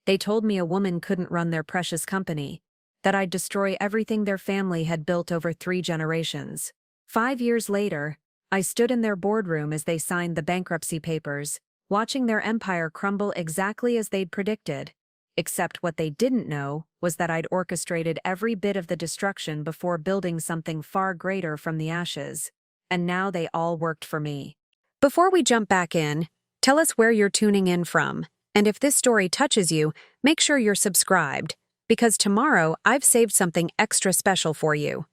They told me a woman couldn't run their precious company, that I'd destroy everything their family had built over 3 generations. 5 years later, I stood in their boardroom as they signed the bankruptcy papers, watching their empire crumble exactly as they'd predicted. Except what they didn't know was that I'd orchestrated every bit of the destruction before building something far greater from the ashes. And now they all worked for me. Before we jump back in, tell us where you're tuning in from. And if this story touches you, make sure you're subscribed, because tomorrow I've saved something extra special for you.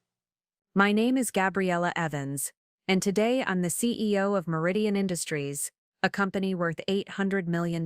My name is Gabriella Evans, and today I'm the CEO of Meridian Industries, a company worth $800 million.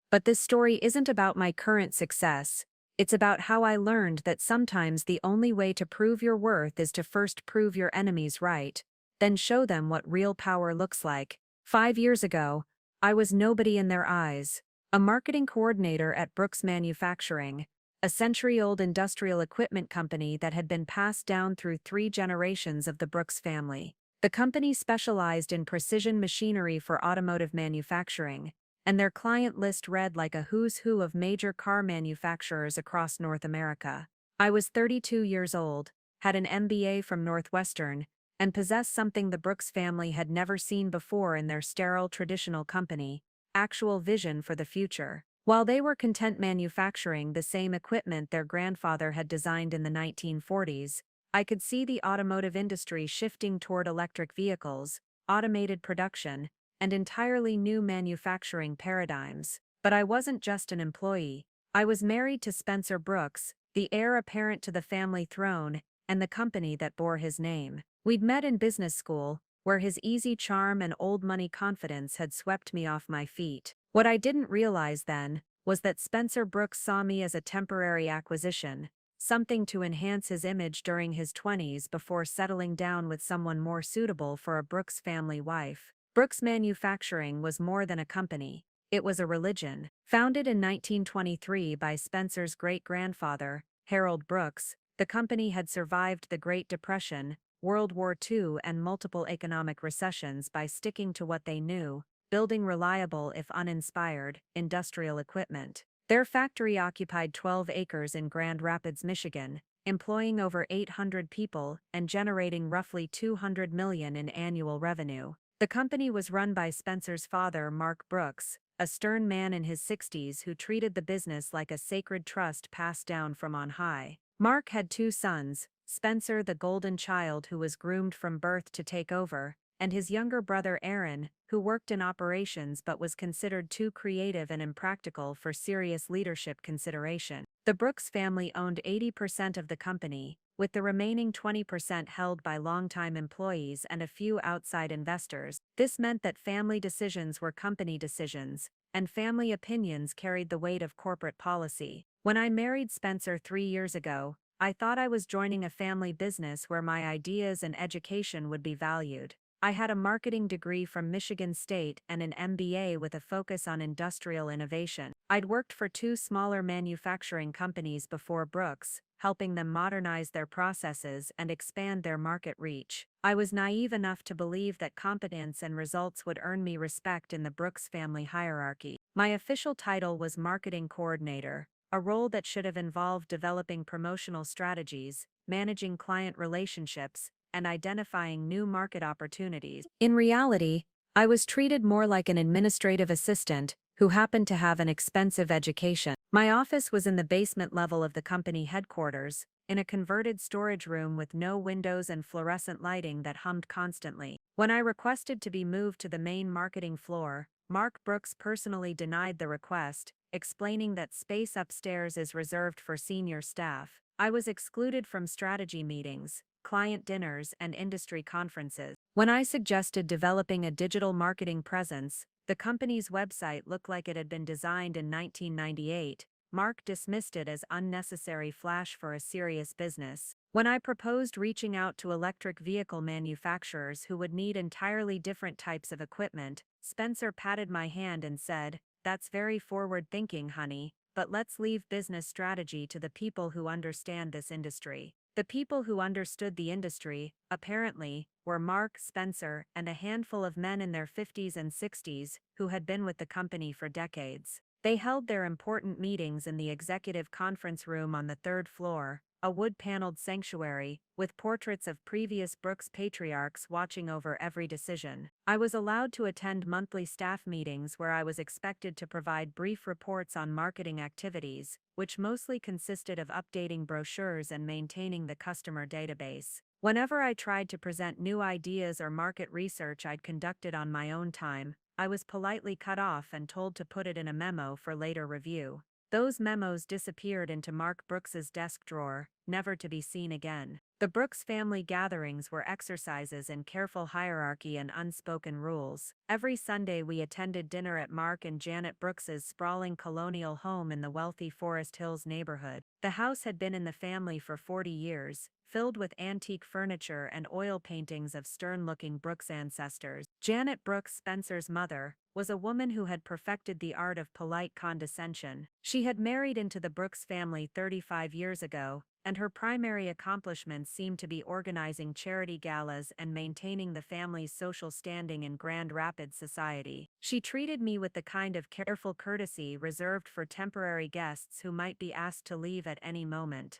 But this story isn't about my current success. It's about how I learned that sometimes the only way to prove your worth is to first prove your enemies right, then show them what real power looks like. 5 years ago, I was nobody in their eyes, a marketing coordinator at Brooks Manufacturing, a century-old industrial equipment company that had been passed down through 3 generations of the Brooks family. The company specialized in precision machinery for automotive manufacturing, and their client list read like a who's who of major car manufacturers across North America. I was 32 years old, had an MBA from Northwestern, and possessed something the Brooks family had never seen before in their sterile traditional company: actual vision for the future. While they were content manufacturing the same equipment their grandfather had designed in the 1940s, I could see the automotive industry shifting toward electric vehicles, automated production, and entirely new manufacturing paradigms. But I wasn't just an employee. I was married to Spencer Brooks, the heir apparent to the family throne, and the company that bore his name. We'd met in business school, where his easy charm and old money confidence had swept me off my feet. What I didn't realize then was that Spencer Brooks saw me as a temporary acquisition, something to enhance his image during his 20s before settling down with someone more suitable for a Brooks family wife. Brooks Manufacturing was more than a company. It was a religion. Founded in 1923 by Spencer's great-grandfather, Harold Brooks, the company had survived the Great Depression, World War II, and multiple economic recessions by sticking to what they knew: building reliable, if uninspired, industrial equipment. Their factory occupied 12 acres in Grand Rapids, Michigan, employing over 800 people and generating roughly $200 million in annual revenue. The company was run by Spencer's father, Mark Brooks, a stern man in his 60s who treated the business like a sacred trust passed down from on high. Mark had 2 sons, Spencer, the golden child who was groomed from birth to take over, and his younger brother Aaron, who worked in operations but was considered too creative and impractical for serious leadership consideration. The Brooks family owned 80% of the company, with the remaining 20% held by longtime employees and a few outside investors. This meant that family decisions were company decisions, and family opinions carried the weight of corporate policy. When I married Spencer 3 years ago, I thought I was joining a family business where my ideas and education would be valued. I had a marketing degree from Michigan State and an MBA with a focus on industrial innovation. I'd worked for 2 smaller manufacturing companies before Brooks, helping them modernize their processes and expand their market reach. I was naive enough to believe that competence and results would earn me respect in the Brooks family hierarchy. My official title was marketing coordinator, a role that should have involved developing promotional strategies, managing client relationships, and identifying new market opportunities. In reality, I was treated more like an administrative assistant who happened to have an expensive education. My office was in the basement level of the company headquarters, in a converted storage room with no windows and fluorescent lighting that hummed constantly. When I requested to be moved to the main marketing floor, Mark Brooks personally denied the request, explaining that space upstairs is reserved for senior staff. I was excluded from strategy meetings, client dinners, and industry conferences. When I suggested developing a digital marketing presence, the company's website looked like it had been designed in 1998. Mark dismissed it as unnecessary flash for a serious business. When I proposed reaching out to electric vehicle manufacturers who would need entirely different types of equipment, Spencer patted my hand and said, "That's very forward-thinking, honey, but let's leave business strategy to the people who understand this industry." The people who understood the industry, apparently, were Mark, Spencer, and a handful of men in their 50s and 60s who had been with the company for decades. They held their important meetings in the executive conference room on the third floor, a wood-paneled sanctuary, with portraits of previous Brooks patriarchs watching over every decision. I was allowed to attend monthly staff meetings where I was expected to provide brief reports on marketing activities, which mostly consisted of updating brochures and maintaining the customer database. Whenever I tried to present new ideas or market research I'd conducted on my own time, I was politely cut off and told to put it in a memo for later review. Those memos disappeared into Mark Brooks's desk drawer, never to be seen again. The Brooks family gatherings were exercises in careful hierarchy and unspoken rules. Every Sunday we attended dinner at Mark and Janet Brooks's sprawling colonial home in the wealthy Forest Hills neighborhood. The house had been in the family for 40 years, filled with antique furniture and oil paintings of stern-looking Brooks ancestors. Janet Brooks, Spencer's mother, was a woman who had perfected the art of polite condescension. She had married into the Brooks family 35 years ago, and her primary accomplishments seemed to be organizing charity galas and maintaining the family's social standing in Grand Rapids society. She treated me with the kind of careful courtesy reserved for temporary guests who might be asked to leave at any moment.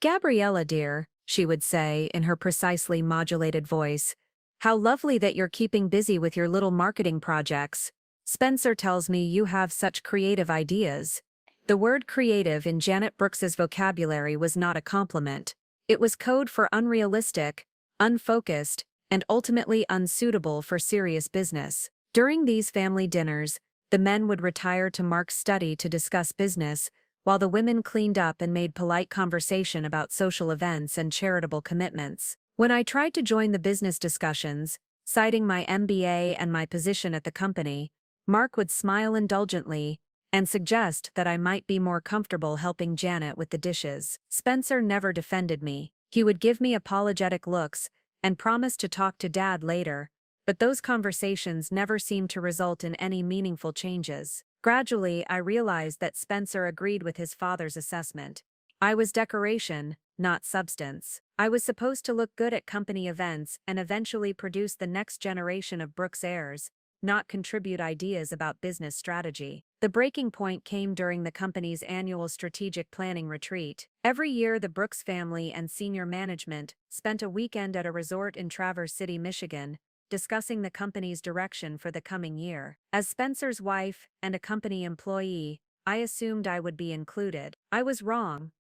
"Gabriella, dear," she would say in her precisely modulated voice, "how lovely that you're keeping busy with your little marketing projects. Spencer tells me you have such creative ideas." The word creative in Janet Brooks's vocabulary was not a compliment. It was code for unrealistic, unfocused, and ultimately unsuitable for serious business. During these family dinners, the men would retire to Mark's study to discuss business, while the women cleaned up and made polite conversation about social events and charitable commitments. When I tried to join the business discussions, citing my MBA and my position at the company, Mark would smile indulgently and suggest that I might be more comfortable helping Janet with the dishes. Spencer never defended me. He would give me apologetic looks and promise to talk to Dad later, but those conversations never seemed to result in any meaningful changes. Gradually, I realized that Spencer agreed with his father's assessment. I was decoration, not substance. I was supposed to look good at company events and eventually produce the next generation of Brooks heirs, not contribute ideas about business strategy. The breaking point came during the company's annual strategic planning retreat. Every year, the Brooks family and senior management spent a weekend at a resort in Traverse City, Michigan, discussing the company's direction for the coming year. As Spencer's wife and a company employee, I assumed I would be included. I was wrong.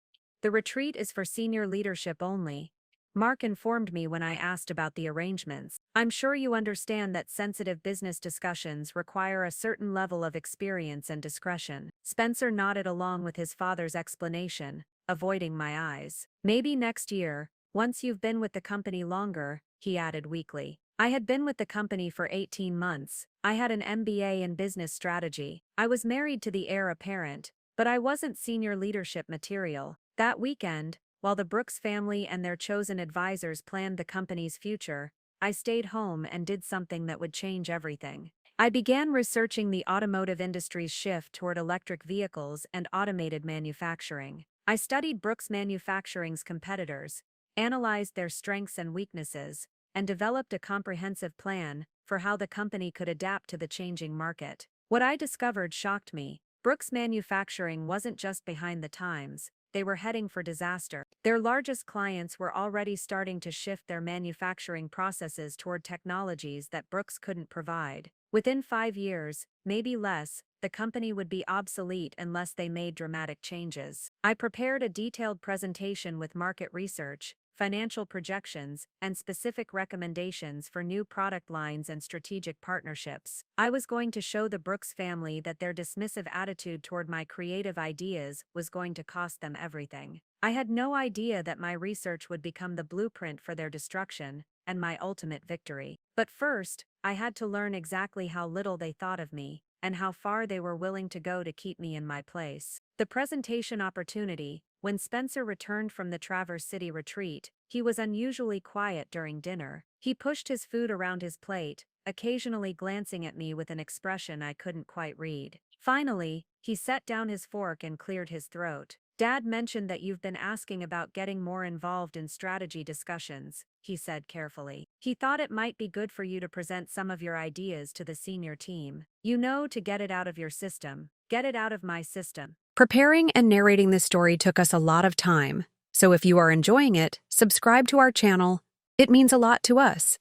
The retreat is for senior leadership only, Mark informed me when I asked about the arrangements. "I'm sure you understand that sensitive business discussions require a certain level of experience and discretion." Spencer nodded along with his father's explanation, avoiding my eyes. "Maybe next year, once you've been with the company longer," he added weakly. I had been with the company for 18 months. I had an MBA in business strategy. I was married to the heir apparent, but I wasn't senior leadership material. That weekend, while the Brooks family and their chosen advisors planned the company's future, I stayed home and did something that would change everything. I began researching the automotive industry's shift toward electric vehicles and automated manufacturing. I studied Brooks Manufacturing's competitors, analyzed their strengths and weaknesses, and developed a comprehensive plan for how the company could adapt to the changing market. What I discovered shocked me. Brooks Manufacturing wasn't just behind the times, they were heading for disaster. Their largest clients were already starting to shift their manufacturing processes toward technologies that Brooks couldn't provide. Within 5 years, maybe less, the company would be obsolete unless they made dramatic changes. I prepared a detailed presentation with market research, financial projections, and specific recommendations for new product lines and strategic partnerships. I was going to show the Brooks family that their dismissive attitude toward my creative ideas was going to cost them everything. I had no idea that my research would become the blueprint for their destruction and my ultimate victory. But first, I had to learn exactly how little they thought of me and how far they were willing to go to keep me in my place. The presentation opportunity. When Spencer returned from the Traverse City retreat, he was unusually quiet during dinner. He pushed his food around his plate, occasionally glancing at me with an expression I couldn't quite read. Finally, he set down his fork and cleared his throat. "Dad mentioned that you've been asking about getting more involved in strategy discussions," he said carefully. "He thought it might be good for you to present some of your ideas to the senior team. You know, to get it out of your system." Get it out of my system. Preparing and narrating this story took us a lot of time, so if you are enjoying it, subscribe to our channel. It means a lot to us.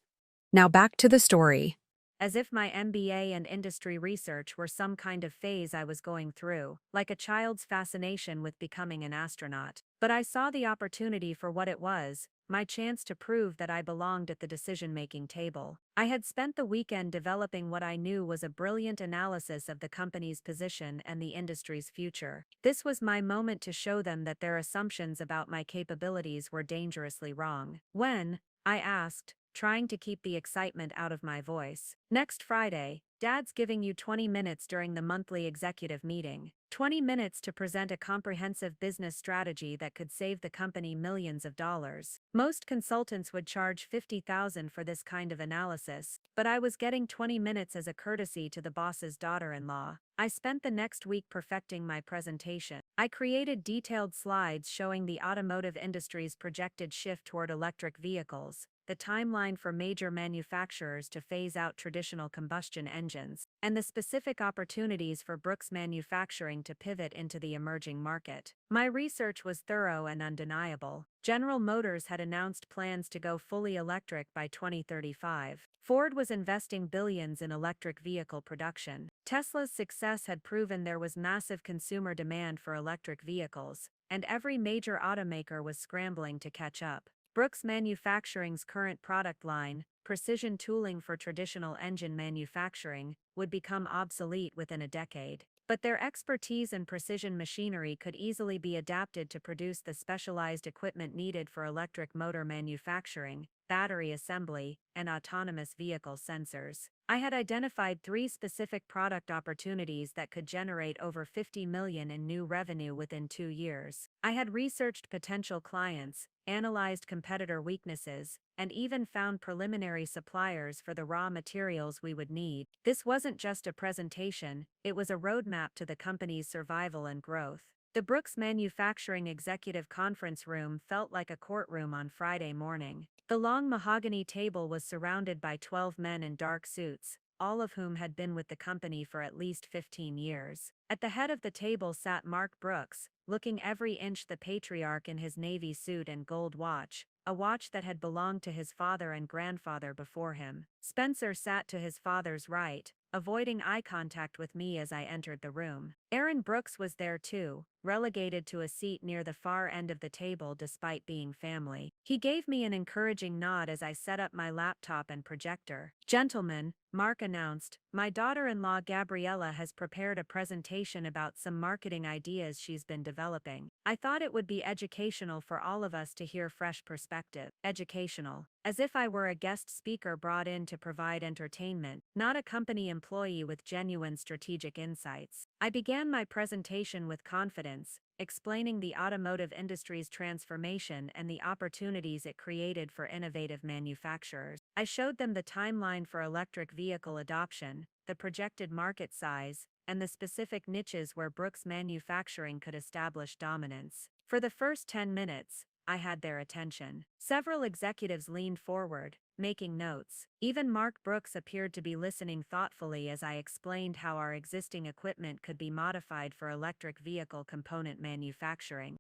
Now back to the story. As if my MBA and industry research were some kind of phase I was going through, like a child's fascination with becoming an astronaut. But I saw the opportunity for what it was, my chance to prove that I belonged at the decision-making table. I had spent the weekend developing what I knew was a brilliant analysis of the company's position and the industry's future. This was my moment to show them that their assumptions about my capabilities were dangerously wrong. When, I asked, trying to keep the excitement out of my voice. Next Friday, Dad's giving you 20 minutes during the monthly executive meeting. 20 minutes to present a comprehensive business strategy that could save the company millions of dollars. Most consultants would charge $50,000 for this kind of analysis, but I was getting 20 minutes as a courtesy to the boss's daughter-in-law. I spent the next week perfecting my presentation. I created detailed slides showing the automotive industry's projected shift toward electric vehicles, the timeline for major manufacturers to phase out traditional combustion engines, and the specific opportunities for Brooks Manufacturing to pivot into the emerging market. My research was thorough and undeniable. General Motors had announced plans to go fully electric by 2035. Ford was investing billions in electric vehicle production. Tesla's success had proven there was massive consumer demand for electric vehicles, and every major automaker was scrambling to catch up. Brooks Manufacturing's current product line, precision tooling for traditional engine manufacturing, would become obsolete within a decade. But their expertise in precision machinery could easily be adapted to produce the specialized equipment needed for electric motor manufacturing, battery assembly, and autonomous vehicle sensors. I had identified 3 specific product opportunities that could generate over $50 million in new revenue within 2 years. I had researched potential clients, analyzed competitor weaknesses, and even found preliminary suppliers for the raw materials we would need. This wasn't just a presentation, it was a roadmap to the company's survival and growth. The Brooks Manufacturing Executive Conference Room felt like a courtroom on Friday morning. The long mahogany table was surrounded by 12 men in dark suits, all of whom had been with the company for at least 15 years. At the head of the table sat Mark Brooks, looking every inch the patriarch in his navy suit and gold watch, a watch that had belonged to his father and grandfather before him. Spencer sat to his father's right, avoiding eye contact with me as I entered the room. Aaron Brooks was there too, relegated to a seat near the far end of the table despite being family. He gave me an encouraging nod as I set up my laptop and projector. "Gentlemen," Mark announced, "my daughter-in-law Gabriella has prepared a presentation about some marketing ideas she's been developing. I thought it would be educational for all of us to hear fresh perspective." Educational. As if I were a guest speaker brought in to provide entertainment, not a company employee with genuine strategic insights. I began my presentation with confidence, explaining the automotive industry's transformation and the opportunities it created for innovative manufacturers. I showed them the timeline for electric vehicle adoption, the projected market size, and the specific niches where Brooks Manufacturing could establish dominance. For the first 10 minutes, I had their attention. Several executives leaned forward, making notes. Even Mark Brooks appeared to be listening thoughtfully as I explained how our existing equipment could be modified for electric vehicle component manufacturing.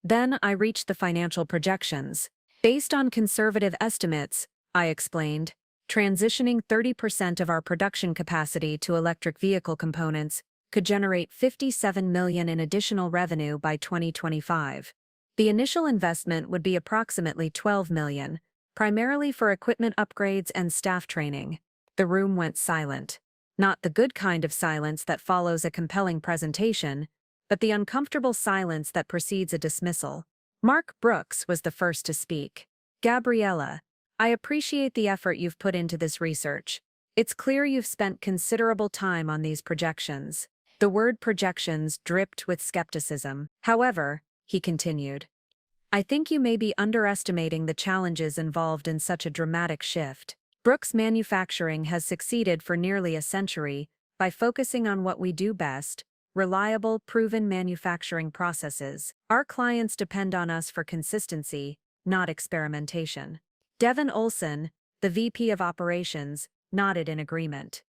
Then I reached the financial projections. Based on conservative estimates, I explained, transitioning 30% of our production capacity to electric vehicle components could generate $57 million in additional revenue by 2025. The initial investment would be approximately $12 million, primarily for equipment upgrades and staff training. The room went silent. Not the good kind of silence that follows a compelling presentation, but the uncomfortable silence that precedes a dismissal. Mark Brooks was the first to speak. "Gabriella, I appreciate the effort you've put into this research. It's clear you've spent considerable time on these projections." The word projections dripped with skepticism. "However," he continued, "I think you may be underestimating the challenges involved in such a dramatic shift. Brooks Manufacturing has succeeded for nearly a century by focusing on what we do best: reliable, proven manufacturing processes. Our clients depend on us for consistency, not experimentation." Devin Olson, the VP of Operations, nodded in agreement.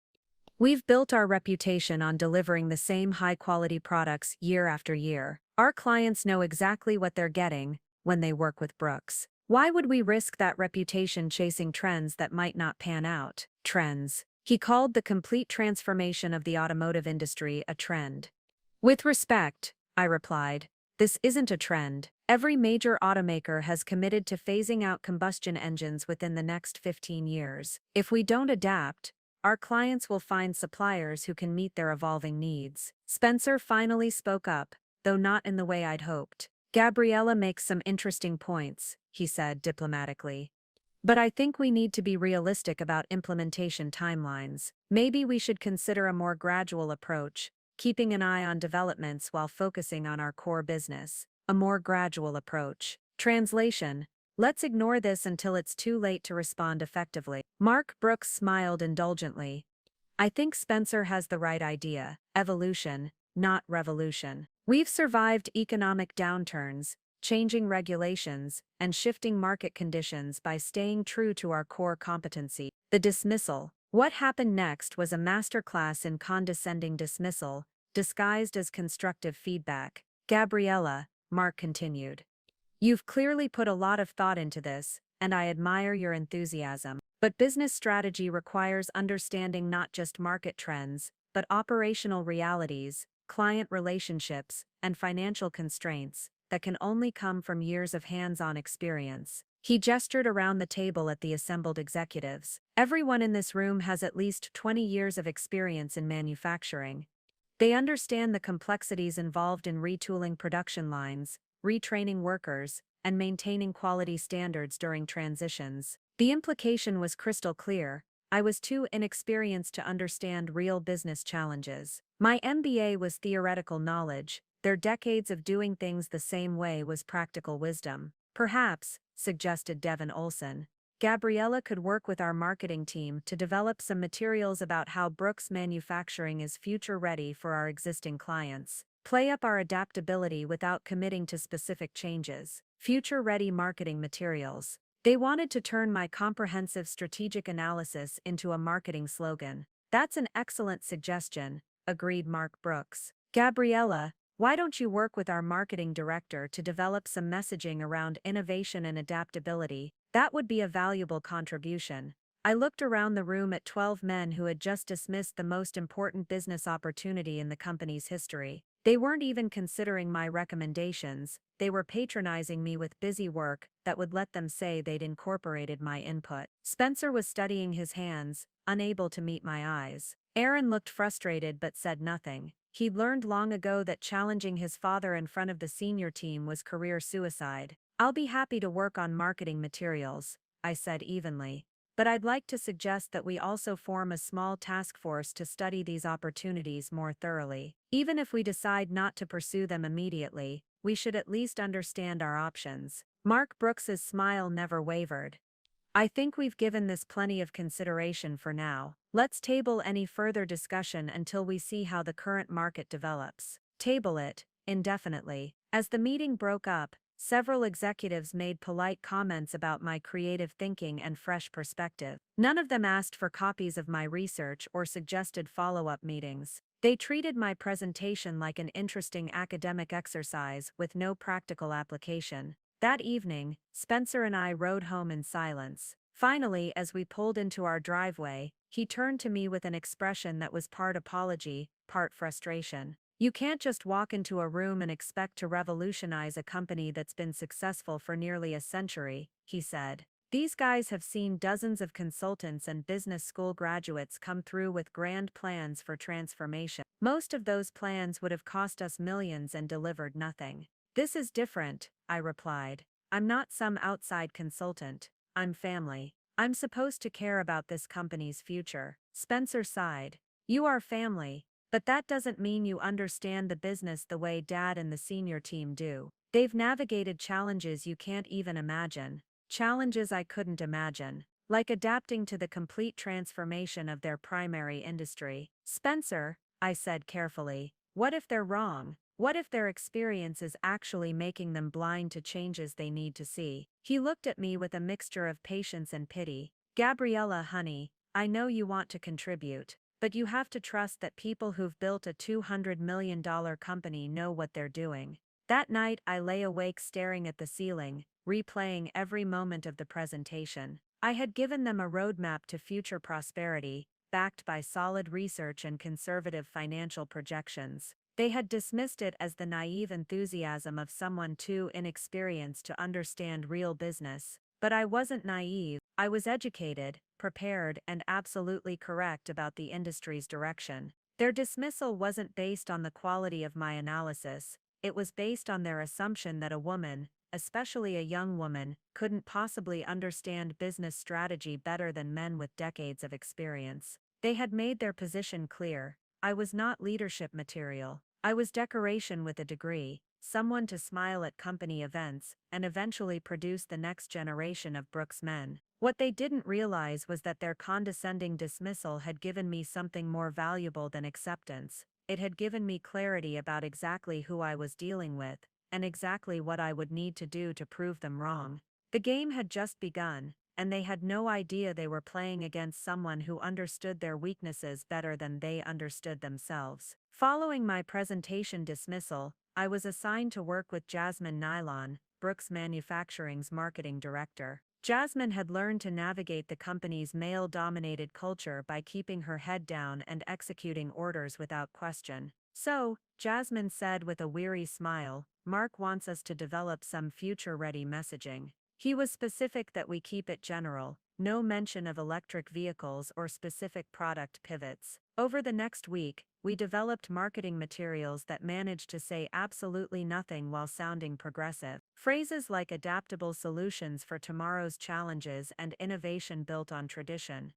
We've built our reputation on delivering the same high-quality products year after year. Our clients know exactly what they're getting when they work with Brooks. Why would we risk that reputation chasing trends that might not pan out? Trends. He called the complete transformation of the automotive industry a trend. With respect, I replied, this isn't a trend. Every major automaker has committed to phasing out combustion engines within the next 15 years. If we don't adapt, our clients will find suppliers who can meet their evolving needs. Spencer finally spoke up, though not in the way I'd hoped. Gabriella makes some interesting points, he said diplomatically. But I think we need to be realistic about implementation timelines. Maybe we should consider a more gradual approach, keeping an eye on developments while focusing on our core business. A more gradual approach. Translation. Let's ignore this until it's too late to respond effectively. Mark Brooks smiled indulgently. I think Spencer has the right idea. Evolution, not revolution. We've survived economic downturns, changing regulations, and shifting market conditions by staying true to our core competency. The dismissal. What happened next was a masterclass in condescending dismissal, disguised as constructive feedback. Gabriella, Mark continued. You've clearly put a lot of thought into this, and I admire your enthusiasm. But business strategy requires understanding not just market trends, but operational realities, client relationships, and financial constraints that can only come from years of hands-on experience. He gestured around the table at the assembled executives. Everyone in this room has at least 20 years of experience in manufacturing. They understand the complexities involved in retooling production lines, retraining workers, and maintaining quality standards during transitions. The implication was crystal clear. I was too inexperienced to understand real business challenges. My MBA was theoretical knowledge. Their decades of doing things the same way was practical wisdom. Perhaps, suggested Devin Olson, Gabriella could work with our marketing team to develop some materials about how Brooks Manufacturing is future-ready for our existing clients. Play up our adaptability without committing to specific changes. Future-ready marketing materials. They wanted to turn my comprehensive strategic analysis into a marketing slogan. That's an excellent suggestion, agreed Mark Brooks. Gabriella, why don't you work with our marketing director to develop some messaging around innovation and adaptability? That would be a valuable contribution. I looked around the room at 12 men who had just dismissed the most important business opportunity in the company's history. They weren't even considering my recommendations, they were patronizing me with busy work that would let them say they'd incorporated my input. Spencer was studying his hands, unable to meet my eyes. Aaron looked frustrated but said nothing. He'd learned long ago that challenging his father in front of the senior team was career suicide. I'll be happy to work on marketing materials, I said evenly. But I'd like to suggest that we also form a small task force to study these opportunities more thoroughly. Even if we decide not to pursue them immediately, we should at least understand our options. Mark Brooks's smile never wavered. I think we've given this plenty of consideration for now. Let's table any further discussion until we see how the current market develops. Table it, indefinitely. As the meeting broke up, several executives made polite comments about my creative thinking and fresh perspective. None of them asked for copies of my research or suggested follow-up meetings. They treated my presentation like an interesting academic exercise with no practical application. That evening, Spencer and I rode home in silence. Finally, as we pulled into our driveway, he turned to me with an expression that was part apology, part frustration. You can't just walk into a room and expect to revolutionize a company that's been successful for nearly a century, he said. These guys have seen dozens of consultants and business school graduates come through with grand plans for transformation. Most of those plans would have cost us millions and delivered nothing. This is different, I replied. I'm not some outside consultant. I'm family. I'm supposed to care about this company's future. Spencer sighed. You are family. But that doesn't mean you understand the business the way Dad and the senior team do. They've navigated challenges you can't even imagine. Challenges I couldn't imagine. Like adapting to the complete transformation of their primary industry. Spencer, I said carefully, what if they're wrong? What if their experience is actually making them blind to changes they need to see? He looked at me with a mixture of patience and pity. Gabriella, honey, I know you want to contribute. but you have to trust that people who've built a $200 million company know what they're doing. That night, I lay awake staring at the ceiling, replaying every moment of the presentation. I had given them a roadmap to future prosperity, backed by solid research and conservative financial projections. They had dismissed it as the naive enthusiasm of someone too inexperienced to understand real business. But I wasn't naive. I was educated, prepared, and absolutely correct about the industry's direction. Their dismissal wasn't based on the quality of my analysis, it was based on their assumption that a woman, especially a young woman, couldn't possibly understand business strategy better than men with decades of experience. They had made their position clear. I was not leadership material. I was decoration with a degree, someone to smile at company events, and eventually produce the next generation of Brooks men. What they didn't realize was that their condescending dismissal had given me something more valuable than acceptance. It had given me clarity about exactly who I was dealing with, and exactly what I would need to do to prove them wrong. The game had just begun, and they had no idea they were playing against someone who understood their weaknesses better than they understood themselves. Following my presentation dismissal, I was assigned to work with Jasmine Nylon, Brooks Manufacturing's marketing director. Jasmine had learned to navigate the company's male-dominated culture by keeping her head down and executing orders without question. So, Jasmine said with a weary smile, "Mark wants us to develop some future-ready messaging. He was specific that we keep it general, no mention of electric vehicles or specific product pivots." Over the next week, we developed marketing materials that managed to say absolutely nothing while sounding progressive. Phrases like adaptable solutions for tomorrow's challenges and innovation built on tradition.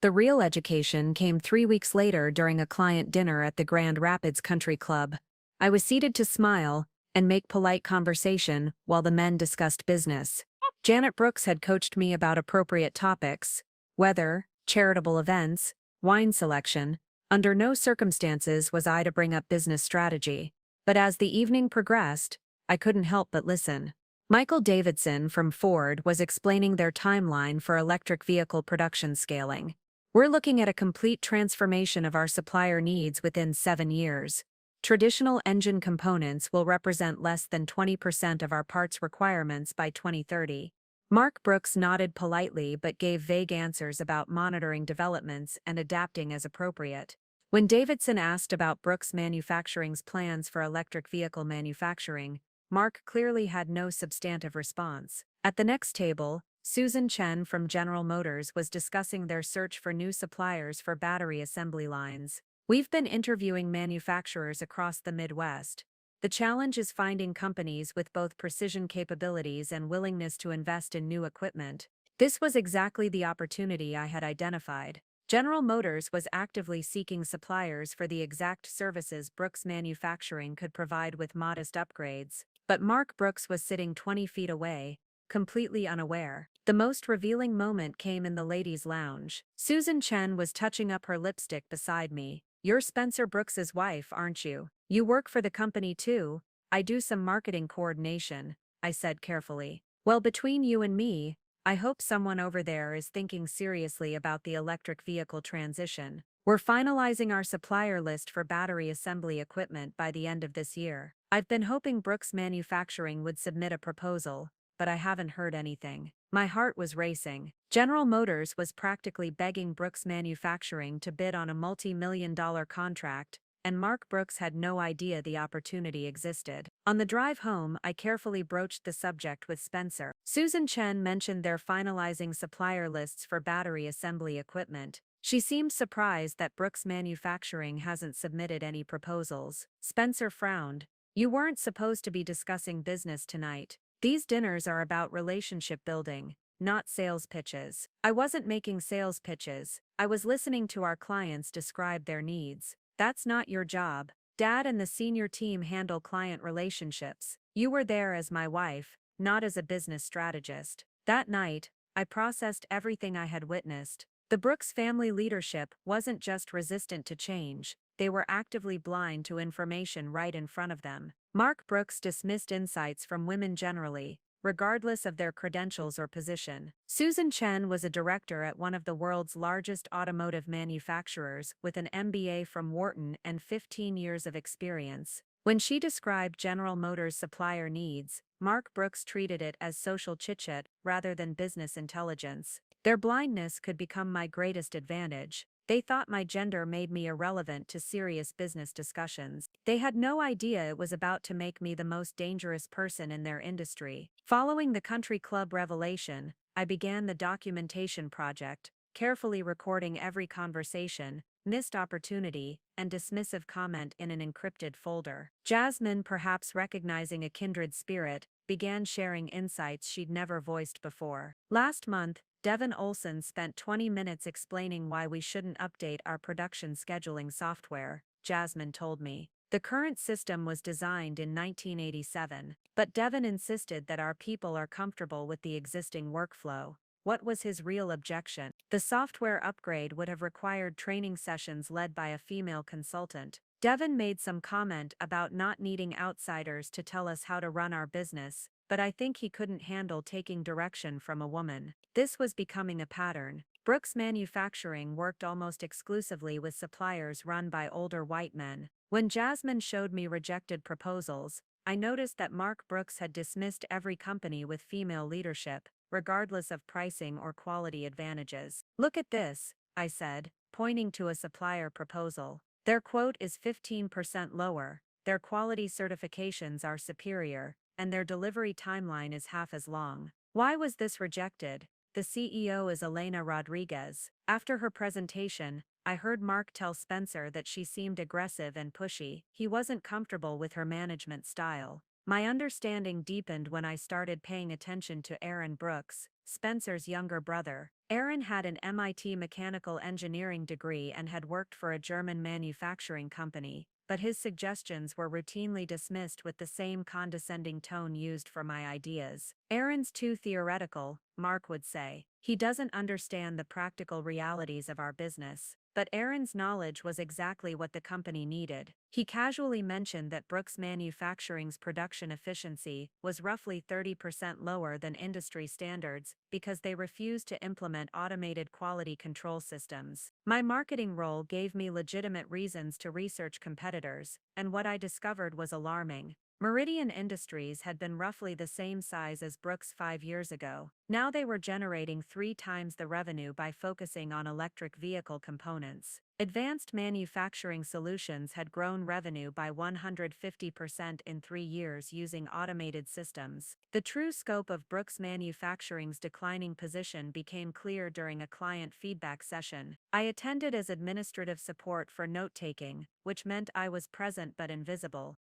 The real education came 3 weeks later during a client dinner at the Grand Rapids Country Club. I was seated to smile and make polite conversation while the men discussed business. Janet Brooks had coached me about appropriate topics: weather, charitable events, wine selection. Under no circumstances was I to bring up business strategy. But as the evening progressed, I couldn't help but listen. Michael Davidson from Ford was explaining their timeline for electric vehicle production scaling. "We're looking at a complete transformation of our supplier needs within 7 years. Traditional engine components will represent less than 20% of our parts requirements by 2030. Mark Brooks nodded politely but gave vague answers about monitoring developments and adapting as appropriate. When Davidson asked about Brooks Manufacturing's plans for electric vehicle manufacturing, Mark clearly had no substantive response. At the next table, Susan Chen from General Motors was discussing their search for new suppliers for battery assembly lines. "We've been interviewing manufacturers across the Midwest. The challenge is finding companies with both precision capabilities and willingness to invest in new equipment." This was exactly the opportunity I had identified. General Motors was actively seeking suppliers for the exact services Brooks Manufacturing could provide with modest upgrades. But Mark Brooks was sitting 20 feet away, completely unaware. The most revealing moment came in the ladies' lounge. Susan Chen was touching up her lipstick beside me. "You're Spencer Brooks's wife, aren't you? You work for the company too." "I do some marketing coordination," I said carefully. "Well, between you and me, I hope someone over there is thinking seriously about the electric vehicle transition. We're finalizing our supplier list for battery assembly equipment by the end of this year. I've been hoping Brooks Manufacturing would submit a proposal, but I haven't heard anything." My heart was racing. General Motors was practically begging Brooks Manufacturing to bid on a multi-million-dollar contract, and Mark Brooks had no idea the opportunity existed. On the drive home, I carefully broached the subject with Spencer. Susan Chen mentioned they're finalizing supplier lists for battery assembly equipment. She seemed surprised that Brooks Manufacturing hasn't submitted any proposals. Spencer frowned. "You weren't supposed to be discussing business tonight. These dinners are about relationship building, not sales pitches." I wasn't making sales pitches. I was listening to our clients describe their needs. "That's not your job. Dad and the senior team handle client relationships. You were there as my wife, not as a business strategist." That night, I processed everything I had witnessed. The Brooks family leadership wasn't just resistant to change, they were actively blind to information right in front of them. Mark Brooks dismissed insights from women generally, regardless of their credentials or position. Susan Chen was a director at one of the world's largest automotive manufacturers with an MBA from Wharton and 15 years of experience. When she described General Motors' supplier needs, Mark Brooks treated it as social chit-chat rather than business intelligence. Their blindness could become my greatest advantage. They thought my gender made me irrelevant to serious business discussions. They had no idea it was about to make me the most dangerous person in their industry. Following the country club revelation, I began the documentation project, carefully recording every conversation, missed opportunity, and dismissive comment in an encrypted folder. Jasmine, perhaps recognizing a kindred spirit, began sharing insights she'd never voiced before. Last month, Devin Olson spent 20 minutes explaining why we shouldn't update our production scheduling software, Jasmine told me. The current system was designed in 1987, but Devin insisted that our people are comfortable with the existing workflow. What was his real objection? The software upgrade would have required training sessions led by a female consultant. Devin made some comment about not needing outsiders to tell us how to run our business, but I think he couldn't handle taking direction from a woman. This was becoming a pattern. Brooks Manufacturing worked almost exclusively with suppliers run by older white men. When Jasmine showed me rejected proposals, I noticed that Mark Brooks had dismissed every company with female leadership, regardless of pricing or quality advantages. "Look at this," I said, pointing to a supplier proposal. "Their quote is 15% lower, their quality certifications are superior, and their delivery timeline is half as long. Why was this rejected?" The CEO is Elena Rodriguez. After her presentation, I heard Mark tell Spencer that she seemed aggressive and pushy. He wasn't comfortable with her management style. My understanding deepened when I started paying attention to Aaron Brooks, Spencer's younger brother. Aaron had an MIT mechanical engineering degree and had worked for a German manufacturing company, but his suggestions were routinely dismissed with the same condescending tone used for my ideas. "Aaron's too theoretical," Mark would say. "He doesn't understand the practical realities of our business." But Aaron's knowledge was exactly what the company needed. He casually mentioned that Brooks Manufacturing's production efficiency was roughly 30% lower than industry standards because they refused to implement automated quality control systems. My marketing role gave me legitimate reasons to research competitors, and what I discovered was alarming. Meridian Industries had been roughly the same size as Brooks 5 years ago. Now they were generating 3 times the revenue by focusing on electric vehicle components. Advanced Manufacturing Solutions had grown revenue by 150% in 3 years using automated systems. The true scope of Brooks Manufacturing's declining position became clear during a client feedback session. I attended as administrative support for note-taking, which meant I was present but invisible.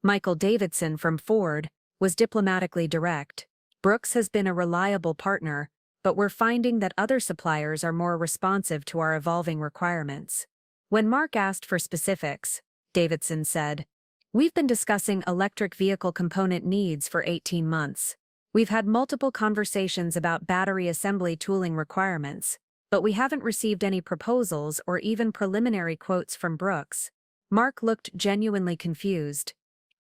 Michael Davidson from Ford was diplomatically direct. "Brooks has been a reliable partner, but we're finding that other suppliers are more responsive to our evolving requirements." When Mark asked for specifics, Davidson said, "We've been discussing electric vehicle component needs for 18 months. We've had multiple conversations about battery assembly tooling requirements, but we haven't received any proposals or even preliminary quotes from Brooks." Mark looked genuinely confused.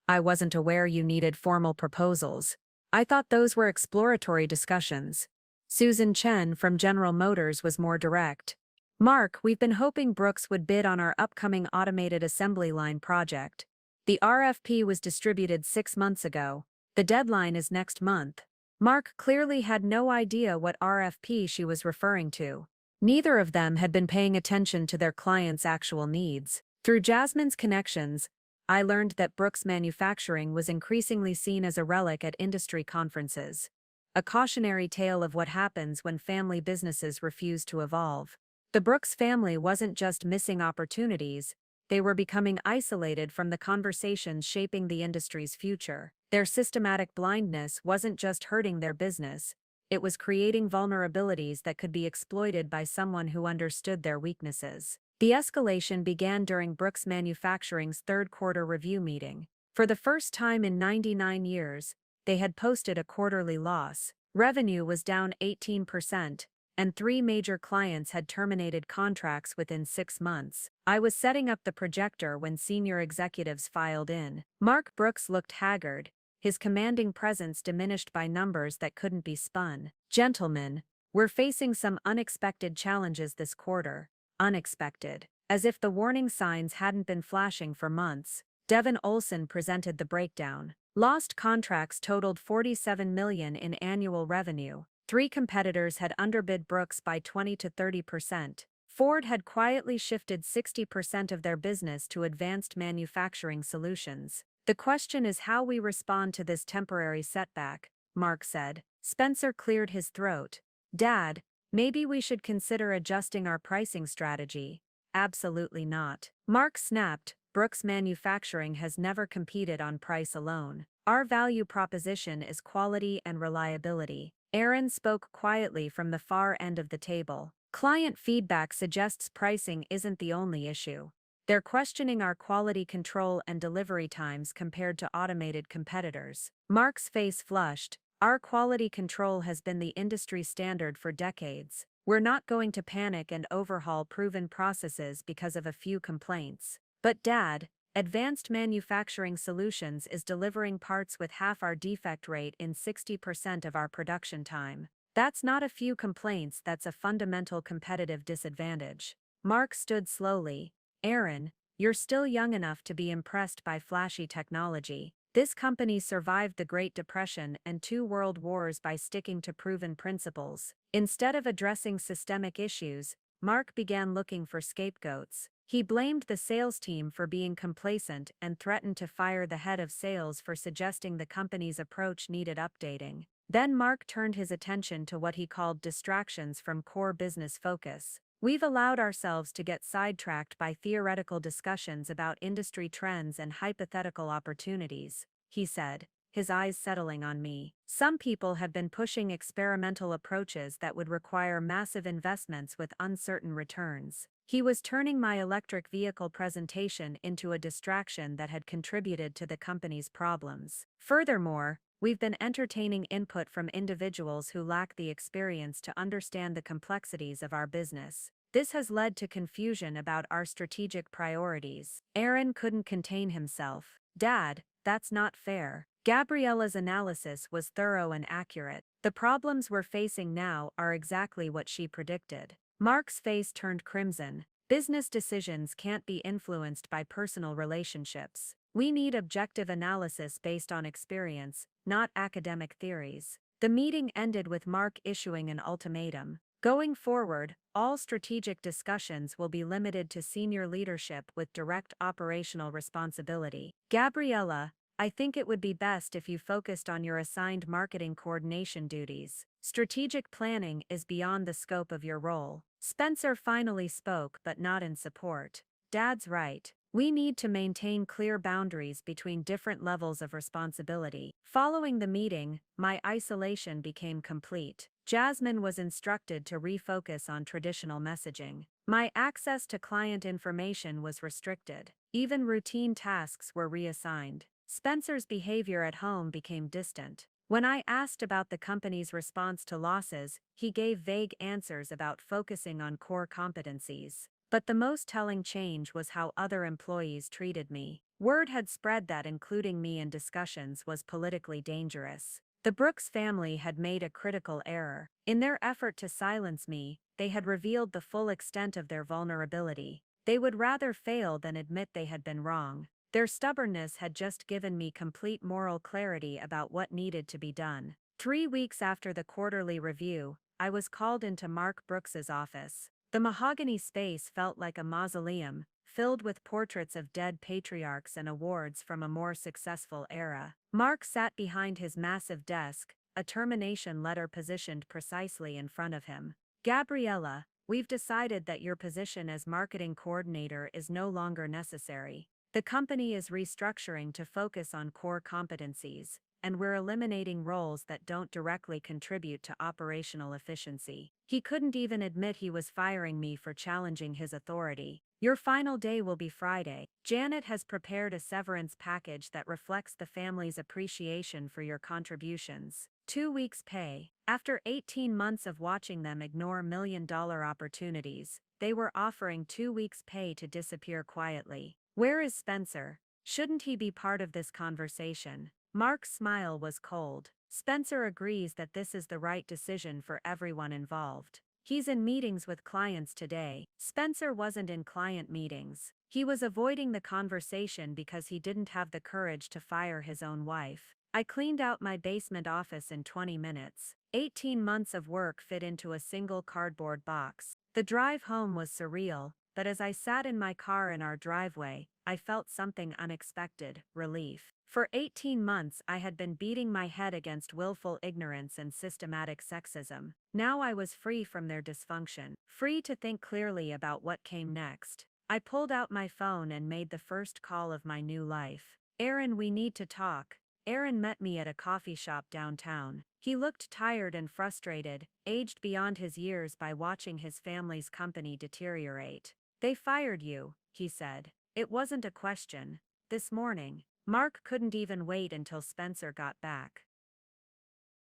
"I wasn't aware you needed formal proposals. I thought those were exploratory discussions." Susan Chen from General Motors was more direct. "Mark, we've been hoping Brooks would bid on our upcoming automated assembly line project. The RFP was distributed 6 months ago. The deadline is next month." Mark clearly had no idea what RFP she was referring to. Neither of them had been paying attention to their clients' actual needs. Through Jasmine's connections, I learned that Brooks Manufacturing was increasingly seen as a relic at industry conferences. A cautionary tale of what happens when family businesses refuse to evolve. The Brooks family wasn't just missing opportunities, they were becoming isolated from the conversations shaping the industry's future. Their systematic blindness wasn't just hurting their business, it was creating vulnerabilities that could be exploited by someone who understood their weaknesses. The escalation began during Brooks Manufacturing's third-quarter review meeting. For the first time in 99 years, they had posted a quarterly loss. Revenue was down 18%, and 3 major clients had terminated contracts within 6 months. I was setting up the projector when senior executives filed in. Mark Brooks looked haggard. his commanding presence diminished by numbers that couldn't be spun. "Gentlemen, we're facing some unexpected challenges this quarter." Unexpected. As if the warning signs hadn't been flashing for months, Devin Olson presented the breakdown. Lost contracts totaled $47 million in annual revenue. 3 competitors had underbid Brooks by 20 to 30%. Ford had quietly shifted 60% of their business to advanced manufacturing solutions. "The question is how we respond to this temporary setback," Mark said. Spencer cleared his throat. "Dad, maybe we should consider adjusting our pricing strategy." "Absolutely not." Mark snapped. "Brooks Manufacturing has never competed on price alone. Our value proposition is quality and reliability." Aaron spoke quietly from the far end of the table. "Client feedback suggests pricing isn't the only issue. They're questioning our quality control and delivery times compared to automated competitors." Mark's face flushed. "Our quality control has been the industry standard for decades. We're not going to panic and overhaul proven processes because of a few complaints." "But Dad, Advanced Manufacturing Solutions is delivering parts with half our defect rate in 60% of our production time. That's not a few complaints, that's a fundamental competitive disadvantage." Mark stood slowly. "Aaron, you're still young enough to be impressed by flashy technology. This company survived the Great Depression and 2 world wars by sticking to proven principles." Instead of addressing systemic issues, Mark began looking for scapegoats. He blamed the sales team for being complacent and threatened to fire the head of sales for suggesting the company's approach needed updating. Then Mark turned his attention to what he called distractions from core business focus. "We've allowed ourselves to get sidetracked by theoretical discussions about industry trends and hypothetical opportunities," he said, his eyes settling on me. "Some people have been pushing experimental approaches that would require massive investments with uncertain returns." He was turning my electric vehicle presentation into a distraction that had contributed to the company's problems. "Furthermore, we've been entertaining input from individuals who lack the experience to understand the complexities of our business. This has led to confusion about our strategic priorities." Aaron couldn't contain himself. "Dad, that's not fair." Gabriella's analysis was thorough and accurate. "The problems we're facing now are exactly what she predicted." Mark's face turned crimson. "Business decisions can't be influenced by personal relationships. We need objective analysis based on experience, not academic theories." The meeting ended with Mark issuing an ultimatum. "Going forward, all strategic discussions will be limited to senior leadership with direct operational responsibility. Gabriella, I think it would be best if you focused on your assigned marketing coordination duties. Strategic planning is beyond the scope of your role." Spencer finally spoke, but not in support. "Dad's right. We need to maintain clear boundaries between different levels of responsibility." Following the meeting, my isolation became complete. Jasmine was instructed to refocus on traditional messaging. My access to client information was restricted. Even routine tasks were reassigned. Spencer's behavior at home became distant. When I asked about the company's response to losses, he gave vague answers about focusing on core competencies. But the most telling change was how other employees treated me. Word had spread that including me in discussions was politically dangerous. The Brooks family had made a critical error. In their effort to silence me, they had revealed the full extent of their vulnerability. They would rather fail than admit they had been wrong. Their stubbornness had just given me complete moral clarity about what needed to be done. 3 weeks after the quarterly review, I was called into Mark Brooks's office. The mahogany space felt like a mausoleum, filled with portraits of dead patriarchs and awards from a more successful era. Mark sat behind his massive desk, a termination letter positioned precisely in front of him. "Gabriella, we've decided that your position as marketing coordinator is no longer necessary. The company is restructuring to focus on core competencies, and we're eliminating roles that don't directly contribute to operational efficiency." He couldn't even admit he was firing me for challenging his authority. "Your final day will be Friday. Janet has prepared a severance package that reflects the family's appreciation for your contributions. 2 weeks' pay." After 18 months of watching them ignore million-dollar opportunities, they were offering 2 weeks' pay to disappear quietly. Where is Spencer? Shouldn't he be part of this conversation? Mark's smile was cold. Spencer agrees that this is the right decision for everyone involved. He's in meetings with clients today. Spencer wasn't in client meetings. He was avoiding the conversation because he didn't have the courage to fire his own wife. I cleaned out my basement office in 20 minutes. 18 months of work fit into a single cardboard box. The drive home was surreal, but as I sat in my car in our driveway, I felt something unexpected: relief. For 18 months I had been beating my head against willful ignorance and systematic sexism. Now I was free from their dysfunction, free to think clearly about what came next. I pulled out my phone and made the first call of my new life. "Aaron, we need to talk." Aaron met me at a coffee shop downtown. He looked tired and frustrated, aged beyond his years by watching his family's company deteriorate. "They fired you," he said. "It wasn't a question. This morning." Mark couldn't even wait until Spencer got back.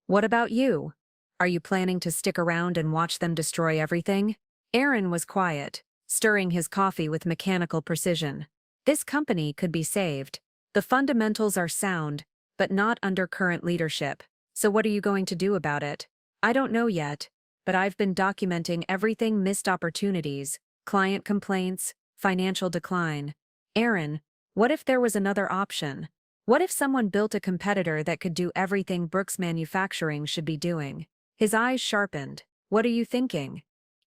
"What about you? Are you planning to stick around and watch them destroy everything?" Aaron was quiet, stirring his coffee with mechanical precision. "This company could be saved. The fundamentals are sound, but not under current leadership. So what are you going to do about it?" "I don't know yet, but I've been documenting everything: missed opportunities, client complaints, financial decline." "Aaron, what if there was another option? What if someone built a competitor that could do everything Brooks Manufacturing should be doing?" His eyes sharpened. "What are you thinking?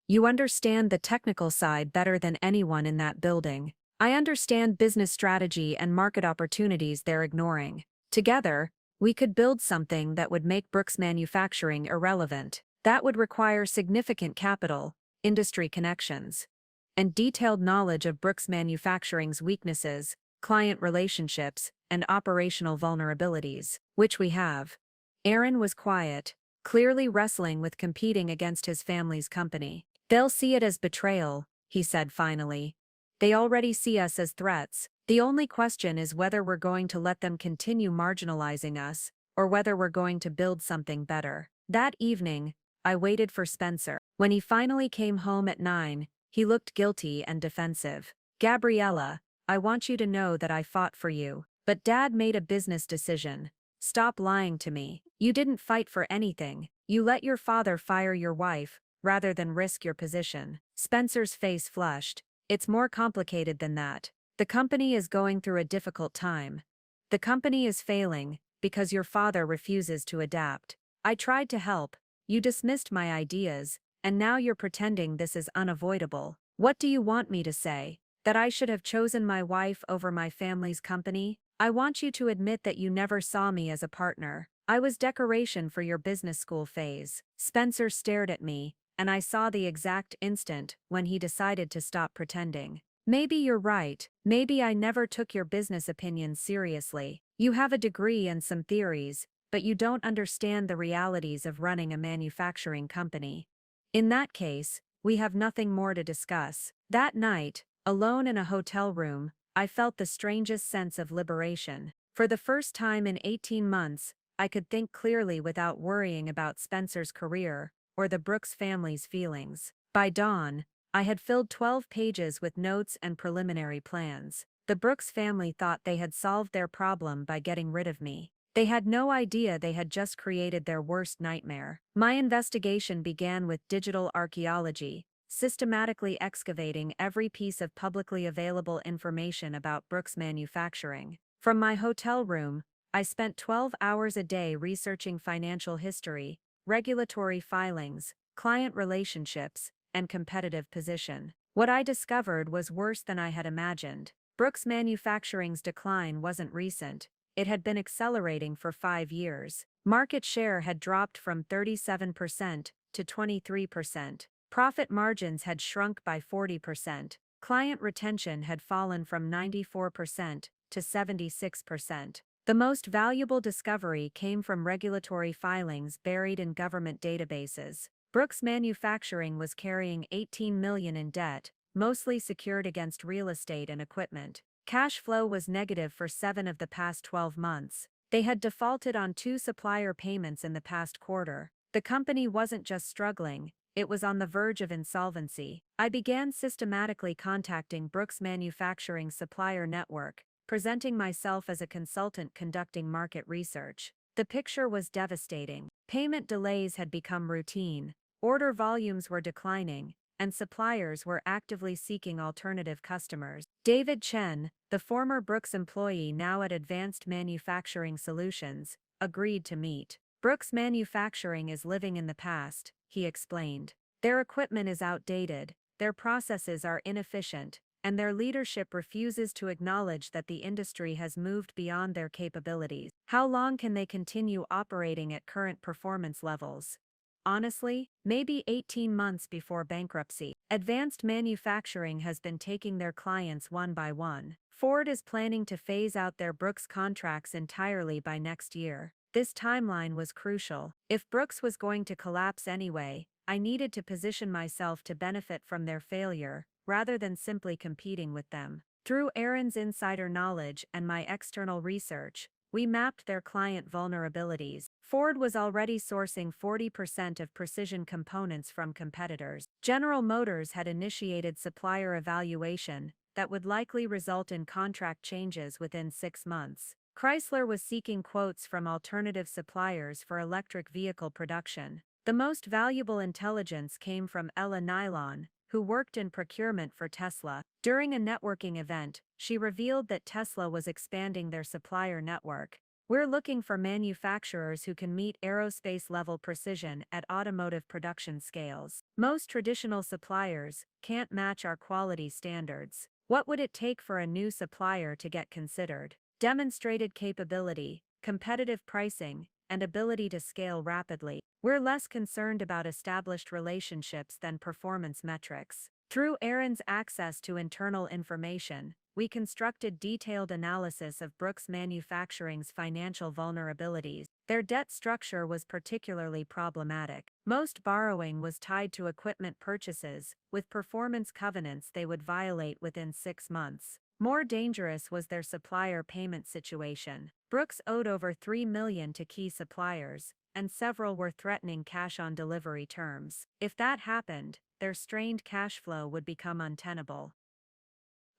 You understand the technical side better than anyone in that building. I understand business strategy and market opportunities they're ignoring. Together, we could build something that would make Brooks Manufacturing irrelevant. That would require significant capital, industry connections, and detailed knowledge of Brooks Manufacturing's weaknesses, client relationships, and operational vulnerabilities, which we have." Aaron was quiet, clearly wrestling with competing against his family's company. "They'll see it as betrayal," he said finally. "They already see us as threats. The only question is whether we're going to let them continue marginalizing us, or whether we're going to build something better." That evening, I waited for Spencer. When he finally came home at 9, he looked guilty and defensive. "Gabriella, I want you to know that I fought for you. But Dad made a business decision. Stop lying to me. You didn't fight for anything. You let your father fire your wife, rather than risk your position." Spencer's face flushed. "It's more complicated than that. The company is going through a difficult time. The company is failing because your father refuses to adapt. I tried to help. You dismissed my ideas, and now you're pretending this is unavoidable. What do you want me to say? That I should have chosen my wife over my family's company? I want you to admit that you never saw me as a partner. I was decoration for your business school phase." Spencer stared at me, and I saw the exact instant when he decided to stop pretending. "Maybe you're right. Maybe I never took your business opinions seriously. You have a degree and some theories, but you don't understand the realities of running a manufacturing company. In that case, we have nothing more to discuss." That night, alone in a hotel room, I felt the strangest sense of liberation. For the first time in 18 months, I could think clearly without worrying about Spencer's career or the Brooks family's feelings. By dawn, I had filled 12 pages with notes and preliminary plans. The Brooks family thought they had solved their problem by getting rid of me. They had no idea they had just created their worst nightmare. My investigation began with digital archaeology, systematically excavating every piece of publicly available information about Brooks Manufacturing. From my hotel room, I spent 12 hours a day researching financial history, regulatory filings, client relationships, and competitive position. What I discovered was worse than I had imagined. Brooks Manufacturing's decline wasn't recent. It had been accelerating for 5 years. Market share had dropped from 37% to 23%. Profit margins had shrunk by 40%. Client retention had fallen from 94% to 76%. The most valuable discovery came from regulatory filings buried in government databases. Brooks Manufacturing was carrying $18 million in debt, mostly secured against real estate and equipment. Cash flow was negative for 7 of the past 12 months. They had defaulted on 2 supplier payments in the past quarter. The company wasn't just struggling, it was on the verge of insolvency. I began systematically contacting Brooks Manufacturing's supplier network, presenting myself as a consultant conducting market research. The picture was devastating. Payment delays had become routine, order volumes were declining, and suppliers were actively seeking alternative customers. David Chen, the former Brooks employee now at Advanced Manufacturing Solutions, agreed to meet. Brooks Manufacturing is living in the past, he explained. Their equipment is outdated, their processes are inefficient, and their leadership refuses to acknowledge that the industry has moved beyond their capabilities. How long can they continue operating at current performance levels? Honestly, maybe 18 months before bankruptcy. Advanced Manufacturing has been taking their clients one by one. Ford is planning to phase out their Brooks contracts entirely by next year. This timeline was crucial. If Brooks was going to collapse anyway, I needed to position myself to benefit from their failure, rather than simply competing with them. Through Aaron's insider knowledge and my external research, we mapped their client vulnerabilities. Ford was already sourcing 40% of precision components from competitors. General Motors had initiated supplier evaluation that would likely result in contract changes within 6 months. Chrysler was seeking quotes from alternative suppliers for electric vehicle production. The most valuable intelligence came from Ella Nylon, who worked in procurement for Tesla. During a networking event, she revealed that Tesla was expanding their supplier network. We're looking for manufacturers who can meet aerospace-level precision at automotive production scales. Most traditional suppliers can't match our quality standards. What would it take for a new supplier to get considered? Demonstrated capability, competitive pricing, and ability to scale rapidly. We're less concerned about established relationships than performance metrics. Through Aaron's access to internal information, we constructed detailed analysis of Brooks Manufacturing's financial vulnerabilities. Their debt structure was particularly problematic. Most borrowing was tied to equipment purchases, with performance covenants they would violate within 6 months. More dangerous was their supplier payment situation. Brooks owed over $3 million to key suppliers, and several were threatening cash-on-delivery terms. If that happened, their strained cash flow would become untenable.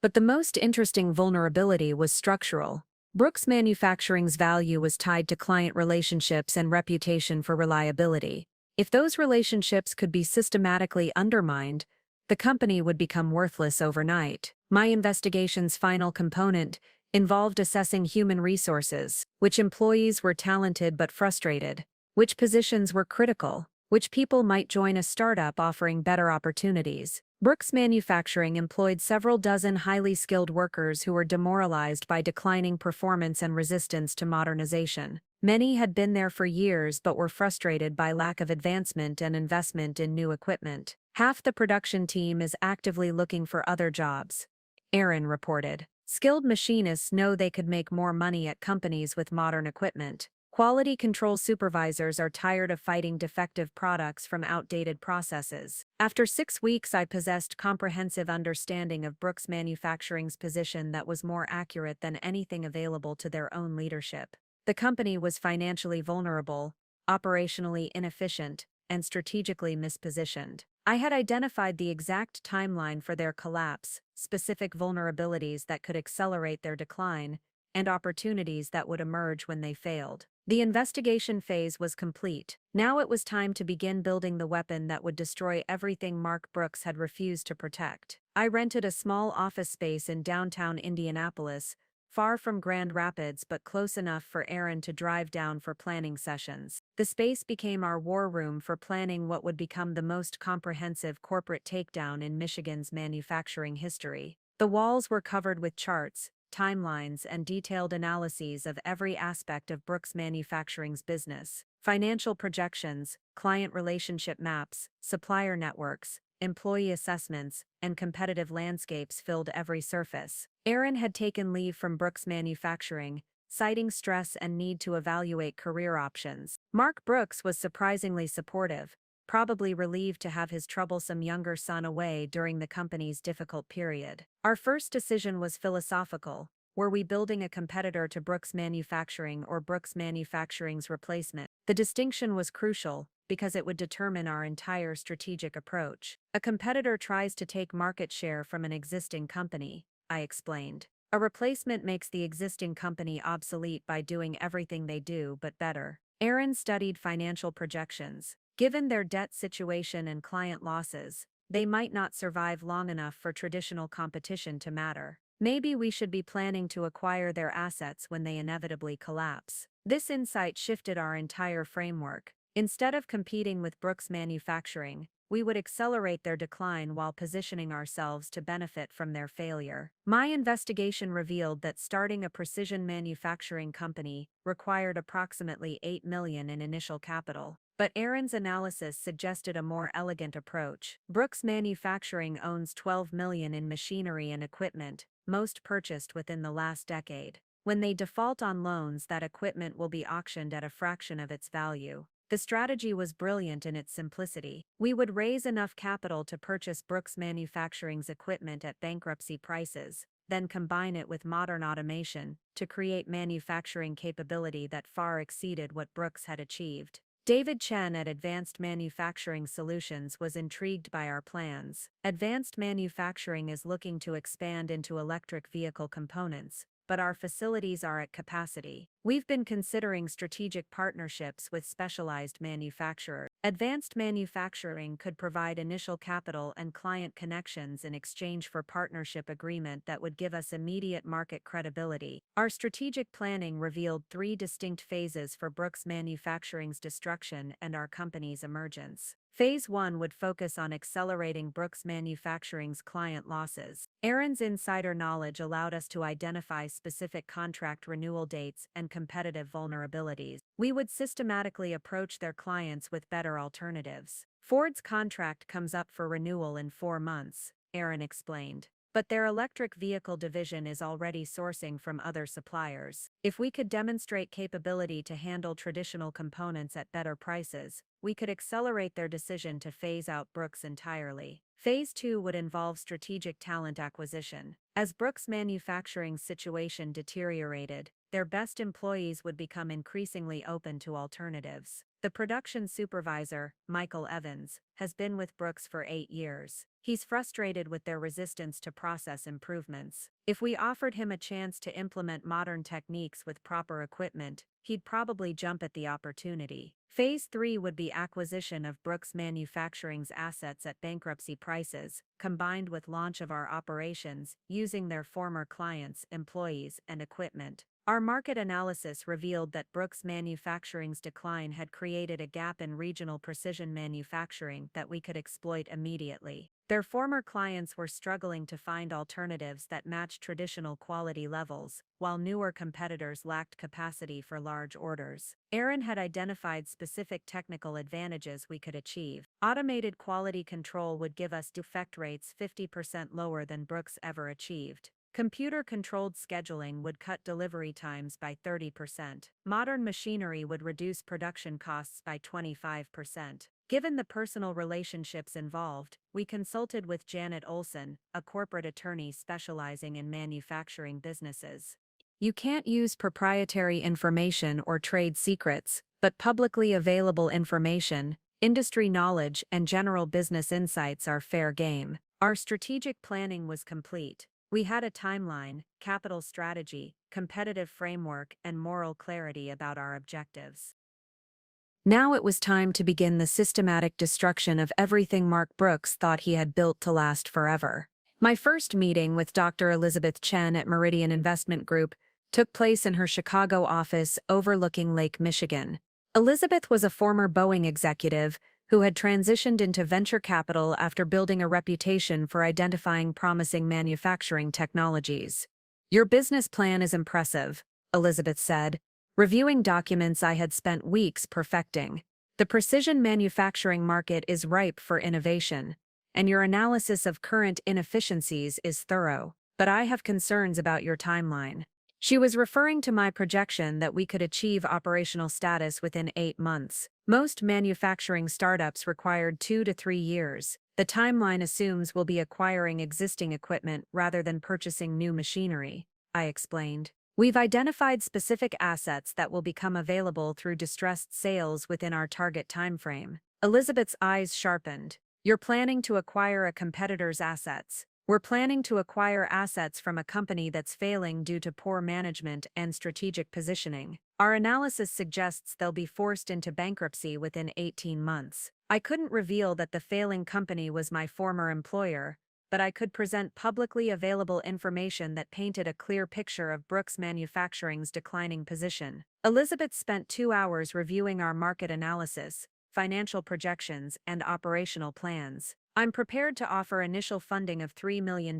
But the most interesting vulnerability was structural. Brooks Manufacturing's value was tied to client relationships and reputation for reliability. If those relationships could be systematically undermined, the company would become worthless overnight. My investigation's final component involved assessing human resources, which employees were talented but frustrated, which positions were critical, which people might join a startup offering better opportunities. Brooks Manufacturing employed several dozen highly skilled workers who were demoralized by declining performance and resistance to modernization. Many had been there for years but were frustrated by lack of advancement and investment in new equipment. Half the production team is actively looking for other jobs, Aaron reported. Skilled machinists know they could make more money at companies with modern equipment. Quality control supervisors are tired of fighting defective products from outdated processes. After 6 weeks, I possessed comprehensive understanding of Brooks Manufacturing's position that was more accurate than anything available to their own leadership. The company was financially vulnerable, operationally inefficient, and strategically mispositioned. I had identified the exact timeline for their collapse, specific vulnerabilities that could accelerate their decline, and opportunities that would emerge when they failed. The investigation phase was complete. Now it was time to begin building the weapon that would destroy everything Mark Brooks had refused to protect. I rented a small office space in downtown Indianapolis, far from Grand Rapids but close enough for Aaron to drive down for planning sessions. The space became our war room for planning what would become the most comprehensive corporate takedown in Michigan's manufacturing history. The walls were covered with charts, timelines, and detailed analyses of every aspect of Brooks Manufacturing's business. Financial projections, client relationship maps, supplier networks, employee assessments, and competitive landscapes filled every surface. Aaron had taken leave from Brooks Manufacturing, citing stress and need to evaluate career options. Mark Brooks was surprisingly supportive, probably relieved to have his troublesome younger son away during the company's difficult period. Our first decision was philosophical. Were we building a competitor to Brooks Manufacturing or Brooks Manufacturing's replacement? The distinction was crucial, because it would determine our entire strategic approach. A competitor tries to take market share from an existing company, I explained. A replacement makes the existing company obsolete by doing everything they do but better. Aaron studied financial projections. Given their debt situation and client losses, they might not survive long enough for traditional competition to matter. Maybe we should be planning to acquire their assets when they inevitably collapse. This insight shifted our entire framework. Instead of competing with Brooks Manufacturing, we would accelerate their decline while positioning ourselves to benefit from their failure. My investigation revealed that starting a precision manufacturing company required approximately $8 million in initial capital. But Aaron's analysis suggested a more elegant approach. Brooks Manufacturing owns $12 million in machinery and equipment, most purchased within the last decade. When they default on loans, that equipment will be auctioned at a fraction of its value. The strategy was brilliant in its simplicity. We would raise enough capital to purchase Brooks Manufacturing's equipment at bankruptcy prices, then combine it with modern automation to create manufacturing capability that far exceeded what Brooks had achieved. David Chen at Advanced Manufacturing Solutions was intrigued by our plans. Advanced Manufacturing is looking to expand into electric vehicle components, but our facilities are at capacity. We've been considering strategic partnerships with specialized manufacturers. Advanced Manufacturing could provide initial capital and client connections in exchange for partnership agreement that would give us immediate market credibility. Our strategic planning revealed 3 distinct phases for Brooks Manufacturing's destruction and our company's emergence. Phase 1 would focus on accelerating Brooks Manufacturing's client losses. Aaron's insider knowledge allowed us to identify specific contract renewal dates and competitive vulnerabilities. We would systematically approach their clients with better alternatives. Ford's contract comes up for renewal in 4 months, Aaron explained. But their electric vehicle division is already sourcing from other suppliers. If we could demonstrate capability to handle traditional components at better prices, we could accelerate their decision to phase out Brooks entirely. Phase 2 would involve strategic talent acquisition. As Brooks Manufacturing's situation deteriorated, their best employees would become increasingly open to alternatives. The production supervisor, Michael Evans, has been with Brooks for 8 years. He's frustrated with their resistance to process improvements. If we offered him a chance to implement modern techniques with proper equipment, he'd probably jump at the opportunity. Phase 3 would be acquisition of Brooks Manufacturing's assets at bankruptcy prices, combined with launch of our operations, using their former clients, employees, and equipment. Our market analysis revealed that Brooks Manufacturing's decline had created a gap in regional precision manufacturing that we could exploit immediately. Their former clients were struggling to find alternatives that matched traditional quality levels, while newer competitors lacked capacity for large orders. Aaron had identified specific technical advantages we could achieve. Automated quality control would give us defect rates 50% lower than Brooks ever achieved. Computer-controlled scheduling would cut delivery times by 30%. Modern machinery would reduce production costs by 25%. Given the personal relationships involved, we consulted with Janet Olson, a corporate attorney specializing in manufacturing businesses. You can't use proprietary information or trade secrets, but publicly available information, industry knowledge, and general business insights are fair game. Our strategic planning was complete. We had a timeline, capital strategy, competitive framework, and moral clarity about our objectives. Now it was time to begin the systematic destruction of everything Mark Brooks thought he had built to last forever. My first meeting with Dr. Elizabeth Chen at Meridian Investment Group took place in her Chicago office overlooking Lake Michigan. Elizabeth was a former Boeing executive who had transitioned into venture capital after building a reputation for identifying promising manufacturing technologies. "Your business plan is impressive," Elizabeth said, reviewing documents I had spent weeks perfecting. "The precision manufacturing market is ripe for innovation, and your analysis of current inefficiencies is thorough. But I have concerns about your timeline." She was referring to my projection that we could achieve operational status within 8 months. Most manufacturing startups required 2 to 3 years. The timeline assumes we'll be acquiring existing equipment rather than purchasing new machinery, I explained. We've identified specific assets that will become available through distressed sales within our target timeframe. Elizabeth's eyes sharpened. "You're planning to acquire a competitor's assets. We're planning to acquire assets from a company that's failing due to poor management and strategic positioning. Our analysis suggests they'll be forced into bankruptcy within 18 months. I couldn't reveal that the failing company was my former employer, but I could present publicly available information that painted a clear picture of Brooks Manufacturing's declining position. Elizabeth spent 2 hours reviewing our market analysis, financial projections, and operational plans. I'm prepared to offer initial funding of $3 million,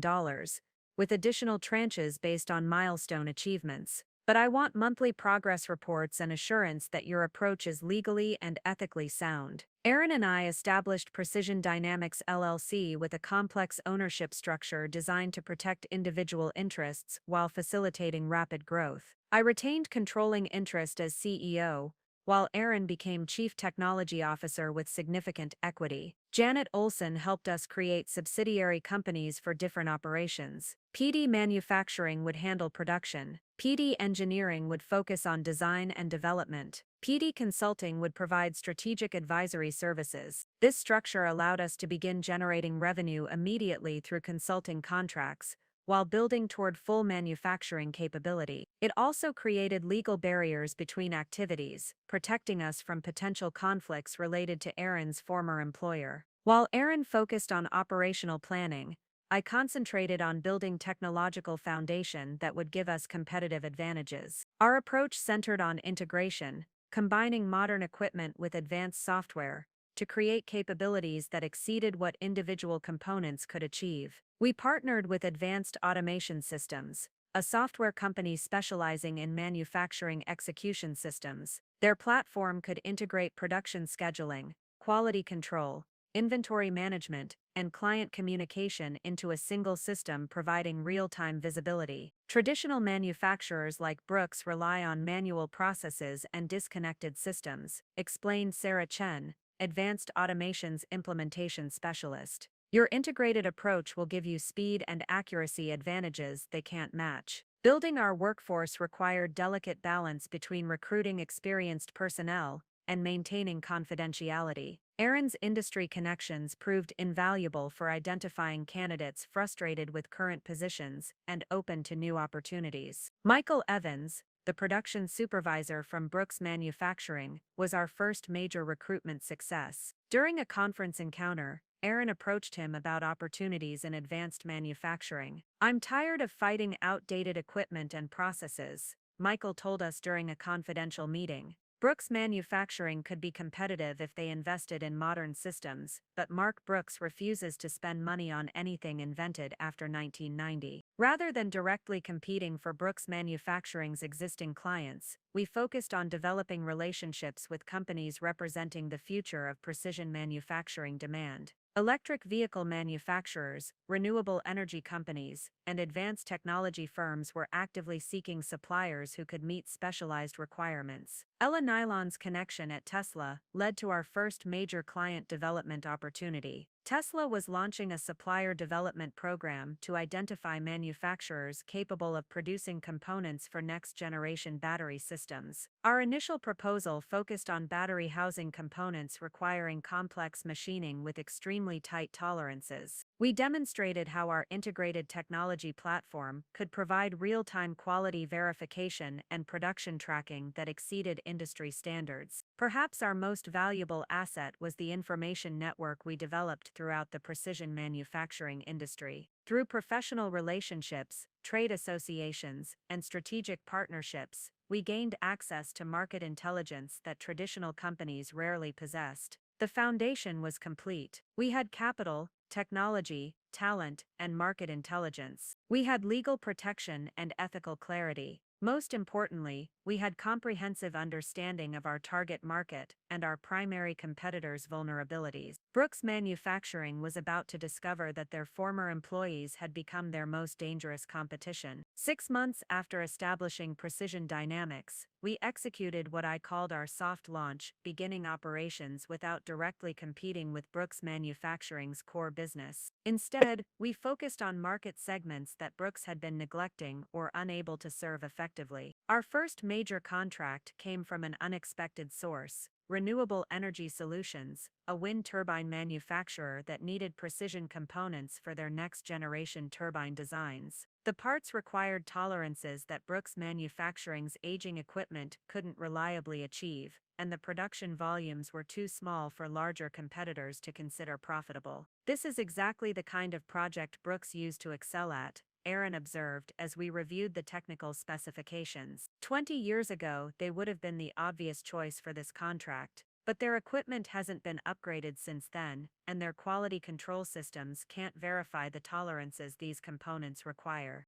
with additional tranches based on milestone achievements. But I want monthly progress reports and assurance that your approach is legally and ethically sound. Aaron and I established Precision Dynamics LLC with a complex ownership structure designed to protect individual interests while facilitating rapid growth. I retained controlling interest as CEO, while Aaron became Chief Technology Officer with significant equity. Janet Olson helped us create subsidiary companies for different operations. PD Manufacturing would handle production. PD Engineering would focus on design and development. PD Consulting would provide strategic advisory services. This structure allowed us to begin generating revenue immediately through consulting contracts, while building toward full manufacturing capability. It also created legal barriers between activities, protecting us from potential conflicts related to Aaron's former employer. While Aaron focused on operational planning, I concentrated on building technological foundation that would give us competitive advantages. Our approach centered on integration, combining modern equipment with advanced software, to create capabilities that exceeded what individual components could achieve. We partnered with Advanced Automation Systems, a software company specializing in manufacturing execution systems. Their platform could integrate production scheduling, quality control, inventory management, and client communication into a single system, providing real-time visibility. Traditional manufacturers like Brooks rely on manual processes and disconnected systems, explained Sarah Chen, Advanced Automation's implementation specialist. Your integrated approach will give you speed and accuracy advantages they can't match. Building our workforce required delicate balance between recruiting experienced personnel and maintaining confidentiality. Aaron's industry connections proved invaluable for identifying candidates frustrated with current positions and open to new opportunities. Michael Evans, the production supervisor from Brooks Manufacturing, was our first major recruitment success. During a conference encounter, Aaron approached him about opportunities in advanced manufacturing. "I'm tired of fighting outdated equipment and processes," Michael told us during a confidential meeting. Brooks Manufacturing could be competitive if they invested in modern systems, but Mark Brooks refuses to spend money on anything invented after 1990. Rather than directly competing for Brooks Manufacturing's existing clients, we focused on developing relationships with companies representing the future of precision manufacturing demand. Electric vehicle manufacturers, renewable energy companies, and advanced technology firms were actively seeking suppliers who could meet specialized requirements. Ella Nylon's connection at Tesla led to our first major client development opportunity. Tesla was launching a supplier development program to identify manufacturers capable of producing components for next-generation battery systems. Our initial proposal focused on battery housing components requiring complex machining with extremely tight tolerances. We demonstrated how our integrated technology platform could provide real-time quality verification and production tracking that exceeded industry standards. Perhaps our most valuable asset was the information network we developed throughout the precision manufacturing industry. Through professional relationships, trade associations, and strategic partnerships, we gained access to market intelligence that traditional companies rarely possessed. The foundation was complete. We had capital, technology, talent, and market intelligence. We had legal protection and ethical clarity. Most importantly, we had comprehensive understanding of our target market and our primary competitors' vulnerabilities. Brooks Manufacturing was about to discover that their former employees had become their most dangerous competition. 6 months after establishing Precision Dynamics, we executed what I called our soft launch, beginning operations without directly competing with Brooks Manufacturing's core business. Instead, we focused on market segments that Brooks had been neglecting or unable to serve effectively. Our first major contract came from an unexpected source. Renewable Energy Solutions, a wind turbine manufacturer that needed precision components for their next-generation turbine designs. The parts required tolerances that Brooks Manufacturing's aging equipment couldn't reliably achieve, and the production volumes were too small for larger competitors to consider profitable. "This is exactly the kind of project Brooks used to excel at," Aaron observed as we reviewed the technical specifications. 20 years ago, they would have been the obvious choice for this contract, but their equipment hasn't been upgraded since then, and their quality control systems can't verify the tolerances these components require.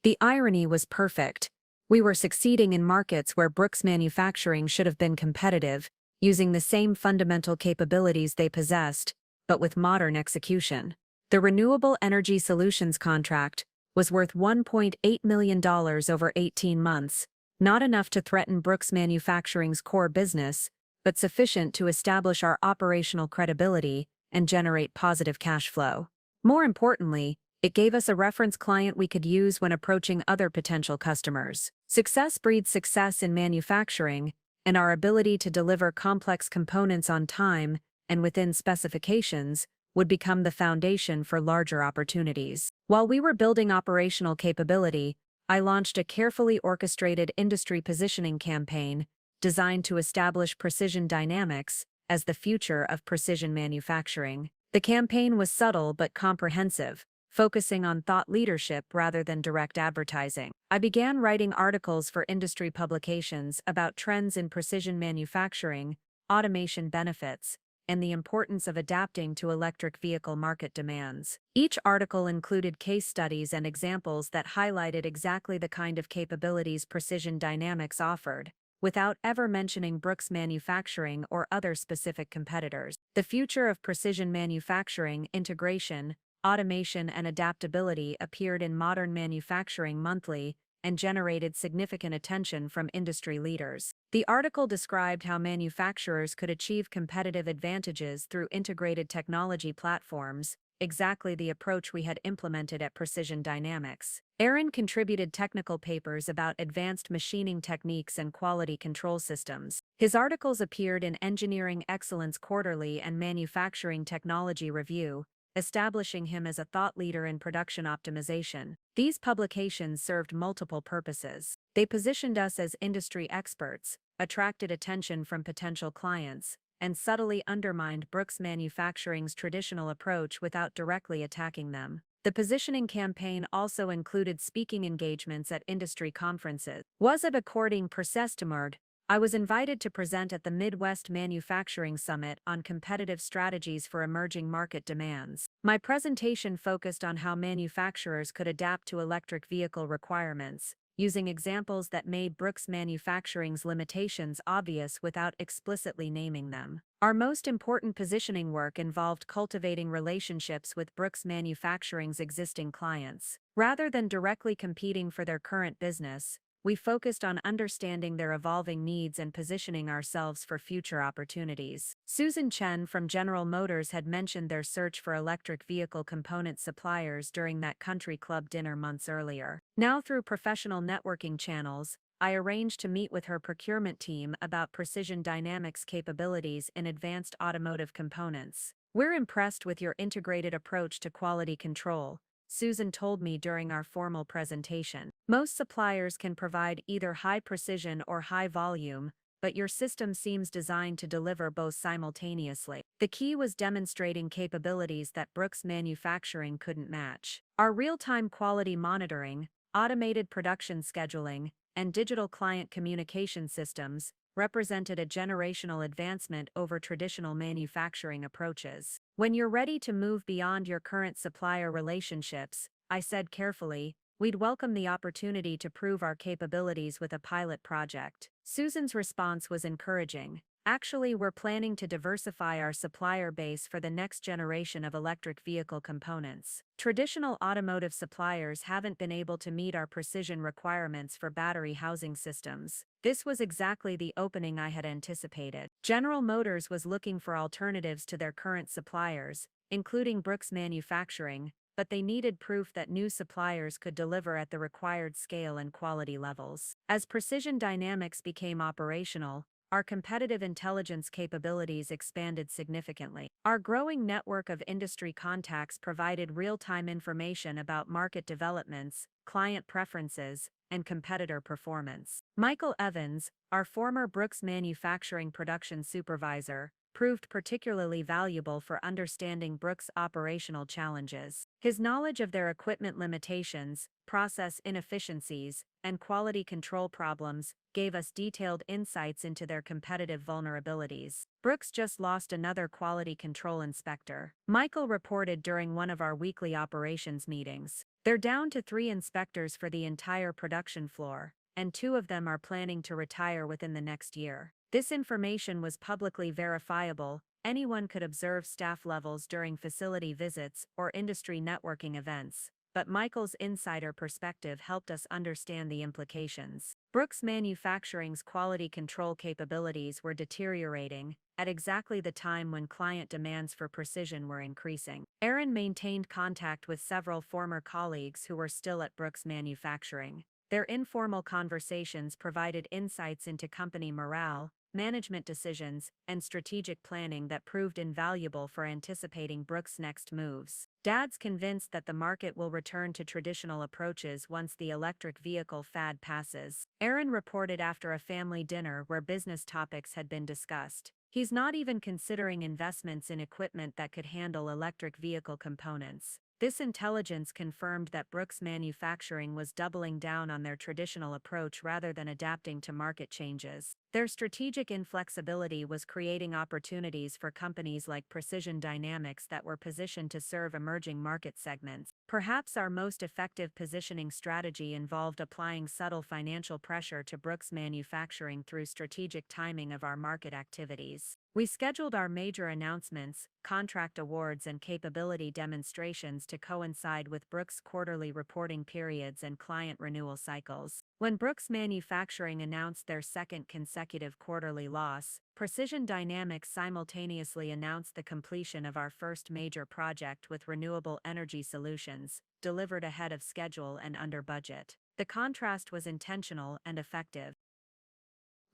The irony was perfect. We were succeeding in markets where Brooks Manufacturing should have been competitive, using the same fundamental capabilities they possessed, but with modern execution. The Renewable Energy Solutions contract was worth $1.8 million over 18 months, not enough to threaten Brooks Manufacturing's core business, but sufficient to establish our operational credibility and generate positive cash flow. More importantly, it gave us a reference client we could use when approaching other potential customers. Success breeds success in manufacturing, and our ability to deliver complex components on time and within specifications would become the foundation for larger opportunities. While we were building operational capability, I launched a carefully orchestrated industry positioning campaign designed to establish Precision Dynamics as the future of precision manufacturing. The campaign was subtle but comprehensive, focusing on thought leadership rather than direct advertising. I began writing articles for industry publications about trends in precision manufacturing, automation benefits, and the importance of adapting to electric vehicle market demands. Each article included case studies and examples that highlighted exactly the kind of capabilities Precision Dynamics offered, without ever mentioning Brooks Manufacturing or other specific competitors. The future of precision manufacturing, integration, automation, and adaptability appeared in Modern Manufacturing Monthly and generated significant attention from industry leaders. The article described how manufacturers could achieve competitive advantages through integrated technology platforms, exactly the approach we had implemented at Precision Dynamics. Aaron contributed technical papers about advanced machining techniques and quality control systems. His articles appeared in Engineering Excellence Quarterly and Manufacturing Technology Review, establishing him as a thought leader in production optimization. These publications served multiple purposes. They positioned us as industry experts, attracted attention from potential clients, and subtly undermined Brooks Manufacturing's traditional approach without directly attacking them. The positioning campaign also included speaking engagements at industry conferences. Was a according Persestimord, I was invited to present at the Midwest Manufacturing Summit on competitive strategies for emerging market demands. My presentation focused on how manufacturers could adapt to electric vehicle requirements, using examples that made Brooks Manufacturing's limitations obvious without explicitly naming them. Our most important positioning work involved cultivating relationships with Brooks Manufacturing's existing clients. Rather than directly competing for their current business, we focused on understanding their evolving needs and positioning ourselves for future opportunities. Susan Chen from General Motors had mentioned their search for electric vehicle component suppliers during that country club dinner months earlier. Now, through professional networking channels, I arranged to meet with her procurement team about Precision Dynamics capabilities in advanced automotive components. "We're impressed with your integrated approach to quality control," Susan told me during our formal presentation. "Most suppliers can provide either high precision or high volume, but your system seems designed to deliver both simultaneously." The key was demonstrating capabilities that Brooks Manufacturing couldn't match. Our real-time quality monitoring, automated production scheduling, and digital client communication systems represented a generational advancement over traditional manufacturing approaches. "When you're ready to move beyond your current supplier relationships," I said carefully, "we'd welcome the opportunity to prove our capabilities with a pilot project." Susan's response was encouraging. "Actually, we're planning to diversify our supplier base for the next generation of electric vehicle components. Traditional automotive suppliers haven't been able to meet our precision requirements for battery housing systems." This was exactly the opening I had anticipated. General Motors was looking for alternatives to their current suppliers, including Brooks Manufacturing, but they needed proof that new suppliers could deliver at the required scale and quality levels. As Precision Dynamics became operational, our competitive intelligence capabilities expanded significantly. Our growing network of industry contacts provided real-time information about market developments, client preferences, and competitor performance. Michael Evans, our former Brooks Manufacturing production supervisor, proved particularly valuable for understanding Brooks' operational challenges. His knowledge of their equipment limitations, process inefficiencies, and quality control problems gave us detailed insights into their competitive vulnerabilities. Brooks just lost another quality control inspector, Michael reported during one of our weekly operations meetings. They're down to 3 inspectors for the entire production floor, and 2 of them are planning to retire within the next year. This information was publicly verifiable. Anyone could observe staff levels during facility visits or industry networking events, but Michael's insider perspective helped us understand the implications. Brooks Manufacturing's quality control capabilities were deteriorating at exactly the time when client demands for precision were increasing. Aaron maintained contact with several former colleagues who were still at Brooks Manufacturing. Their informal conversations provided insights into company morale, management decisions, and strategic planning that proved invaluable for anticipating Brooks' next moves. Dad's convinced that the market will return to traditional approaches once the electric vehicle fad passes. Aaron reported after a family dinner where business topics had been discussed. He's not even considering investments in equipment that could handle electric vehicle components. This intelligence confirmed that Brooks Manufacturing was doubling down on their traditional approach rather than adapting to market changes. Their strategic inflexibility was creating opportunities for companies like Precision Dynamics that were positioned to serve emerging market segments. Perhaps our most effective positioning strategy involved applying subtle financial pressure to Brooks Manufacturing through strategic timing of our market activities. We scheduled our major announcements, contract awards, and capability demonstrations to coincide with Brooks' quarterly reporting periods and client renewal cycles. When Brooks Manufacturing announced their second consecutive quarterly loss, Precision Dynamics simultaneously announced the completion of our first major project with renewable energy solutions, delivered ahead of schedule and under budget. The contrast was intentional and effective.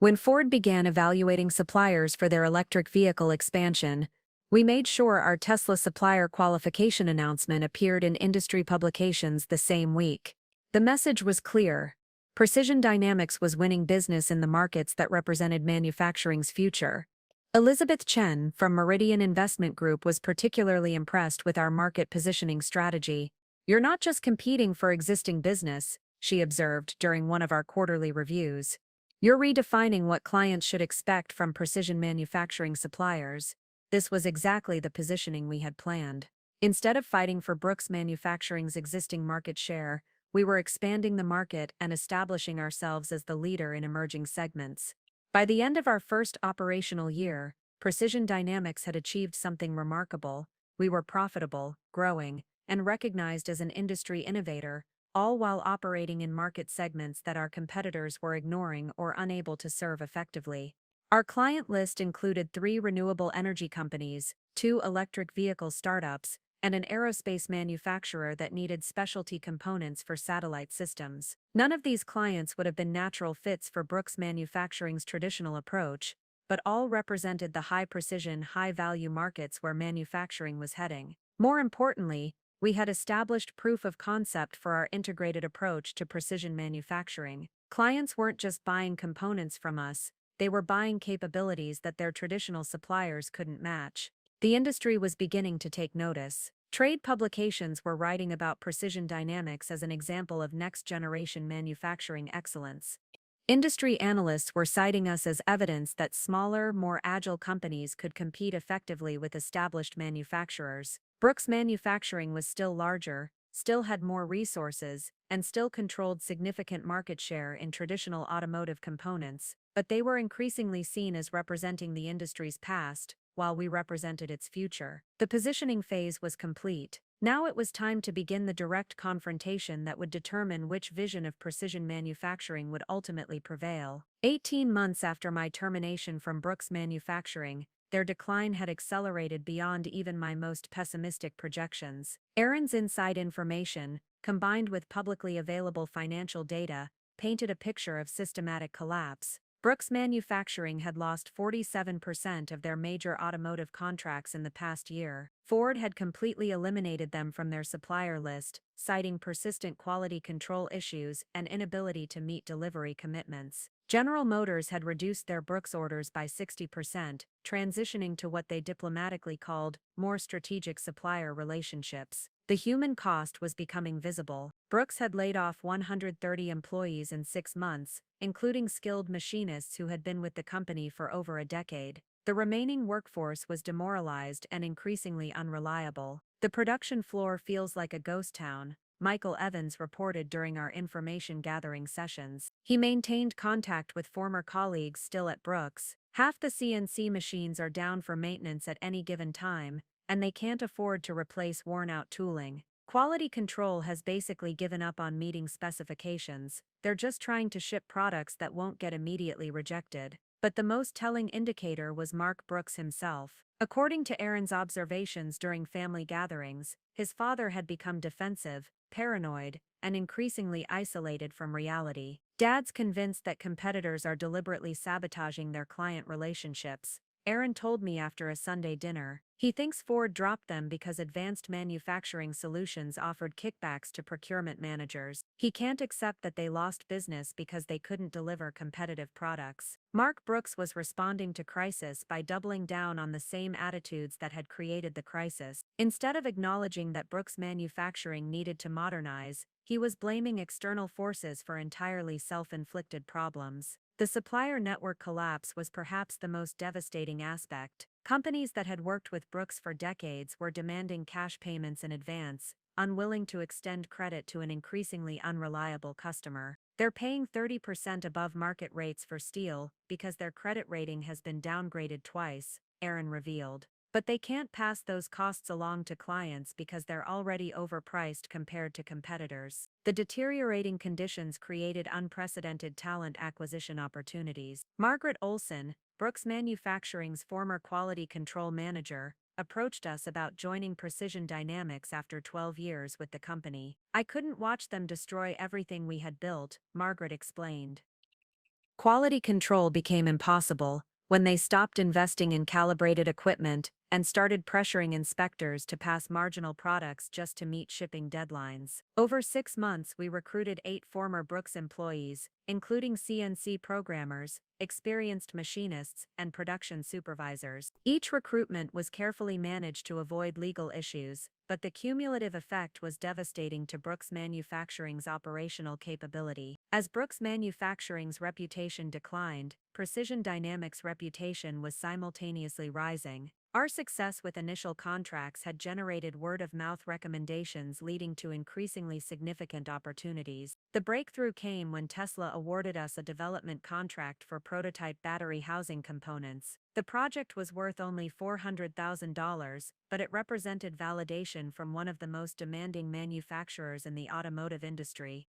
When Ford began evaluating suppliers for their electric vehicle expansion, we made sure our Tesla supplier qualification announcement appeared in industry publications the same week. The message was clear. Precision Dynamics was winning business in the markets that represented manufacturing's future. Elizabeth Chen from Meridian Investment Group was particularly impressed with our market positioning strategy. "You're not just competing for existing business," she observed during one of our quarterly reviews. "You're redefining what clients should expect from precision manufacturing suppliers." This was exactly the positioning we had planned. Instead of fighting for Brooks Manufacturing's existing market share, we were expanding the market and establishing ourselves as the leader in emerging segments. By the end of our first operational year, Precision Dynamics had achieved something remarkable. We were profitable, growing, and recognized as an industry innovator, all while operating in market segments that our competitors were ignoring or unable to serve effectively. Our client list included 3 renewable energy companies, 2 electric vehicle startups, and an aerospace manufacturer that needed specialty components for satellite systems. None of these clients would have been natural fits for Brooks Manufacturing's traditional approach, but all represented the high-precision, high-value markets where manufacturing was heading. More importantly, we had established proof of concept for our integrated approach to precision manufacturing. Clients weren't just buying components from us, they were buying capabilities that their traditional suppliers couldn't match. The industry was beginning to take notice. Trade publications were writing about Precision Dynamics as an example of next-generation manufacturing excellence. Industry analysts were citing us as evidence that smaller, more agile companies could compete effectively with established manufacturers. Brooks Manufacturing was still larger, still had more resources, and still controlled significant market share in traditional automotive components, but they were increasingly seen as representing the industry's past, while we represented its future. The positioning phase was complete. Now it was time to begin the direct confrontation that would determine which vision of precision manufacturing would ultimately prevail. 18 months after my termination from Brooks Manufacturing, their decline had accelerated beyond even my most pessimistic projections. Aaron's inside information, combined with publicly available financial data, painted a picture of systematic collapse. Brooks Manufacturing had lost 47% of their major automotive contracts in the past year. Ford had completely eliminated them from their supplier list, citing persistent quality control issues and inability to meet delivery commitments. General Motors had reduced their Brooks orders by 60%, transitioning to what they diplomatically called more strategic supplier relationships. The human cost was becoming visible. Brooks had laid off 130 employees in 6 months, including skilled machinists who had been with the company for over a decade. The remaining workforce was demoralized and increasingly unreliable. "The production floor feels like a ghost town," Michael Evans reported during our information gathering sessions. He maintained contact with former colleagues still at Brooks. "Half the CNC machines are down for maintenance at any given time, and they can't afford to replace worn-out tooling. Quality control has basically given up on meeting specifications. They're just trying to ship products that won't get immediately rejected." But the most telling indicator was Mark Brooks himself. According to Aaron's observations during family gatherings, his father had become defensive, paranoid, and increasingly isolated from reality. "Dad's convinced that competitors are deliberately sabotaging their client relationships," Aaron told me after a Sunday dinner. He thinks Ford dropped them because Advanced Manufacturing Solutions offered kickbacks to procurement managers. He can't accept that they lost business because they couldn't deliver competitive products. Mark Brooks was responding to crisis by doubling down on the same attitudes that had created the crisis. Instead of acknowledging that Brooks Manufacturing needed to modernize, he was blaming external forces for entirely self-inflicted problems. The supplier network collapse was perhaps the most devastating aspect. Companies that had worked with Brooks for decades were demanding cash payments in advance, unwilling to extend credit to an increasingly unreliable customer. "They're paying 30% above market rates for steel because their credit rating has been downgraded twice," Aaron revealed. "But they can't pass those costs along to clients because they're already overpriced compared to competitors." The deteriorating conditions created unprecedented talent acquisition opportunities. Margaret Olson, Brooks Manufacturing's former quality control manager, approached us about joining Precision Dynamics after 12 years with the company. "I couldn't watch them destroy everything we had built," Margaret explained. "Quality control became impossible when they stopped investing in calibrated equipment and started pressuring inspectors to pass marginal products just to meet shipping deadlines. Over 6 months, we recruited 8 former Brooks employees, including CNC programmers, experienced machinists, and production supervisors. Each recruitment was carefully managed to avoid legal issues, but the cumulative effect was devastating to Brooks Manufacturing's operational capability. As Brooks Manufacturing's reputation declined, Precision Dynamics' reputation was simultaneously rising. Our success with initial contracts had generated word-of-mouth recommendations leading to increasingly significant opportunities. The breakthrough came when Tesla awarded us a development contract for prototype battery housing components. The project was worth only $400,000, but it represented validation from one of the most demanding manufacturers in the automotive industry.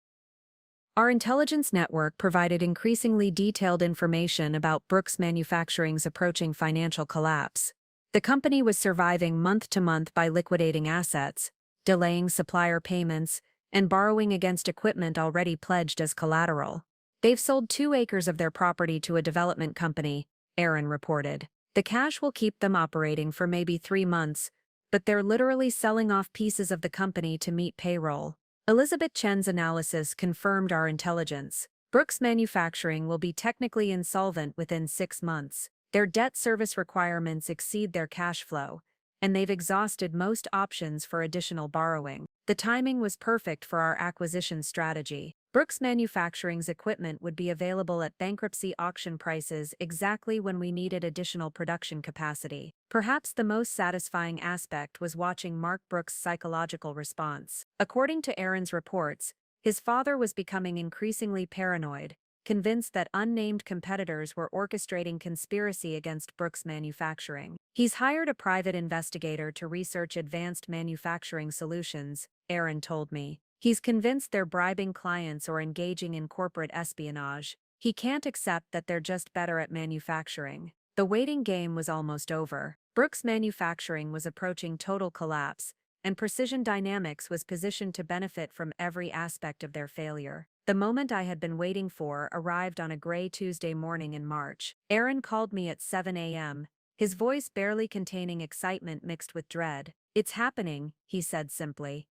Our intelligence network provided increasingly detailed information about Brooks Manufacturing's approaching financial collapse. The company was surviving month to month by liquidating assets, delaying supplier payments, and borrowing against equipment already pledged as collateral. "They've sold 2 acres of their property to a development company," Aaron reported. "The cash will keep them operating for maybe 3 months, but they're literally selling off pieces of the company to meet payroll." Elizabeth Chen's analysis confirmed our intelligence. Brooks Manufacturing will be technically insolvent within 6 months. Their debt service requirements exceed their cash flow, and they've exhausted most options for additional borrowing. The timing was perfect for our acquisition strategy. Brooks Manufacturing's equipment would be available at bankruptcy auction prices exactly when we needed additional production capacity. Perhaps the most satisfying aspect was watching Mark Brooks' psychological response. According to Aaron's reports, his father was becoming increasingly paranoid, convinced that unnamed competitors were orchestrating conspiracy against Brooks Manufacturing. "He's hired a private investigator to research Advanced Manufacturing Solutions," Aaron told me. "He's convinced they're bribing clients or engaging in corporate espionage. He can't accept that they're just better at manufacturing." The waiting game was almost over. Brooks Manufacturing was approaching total collapse, and Precision Dynamics was positioned to benefit from every aspect of their failure. The moment I had been waiting for arrived on a gray Tuesday morning in March. Aaron called me at 7 a.m., his voice barely containing excitement mixed with dread. "It's happening," he said simply.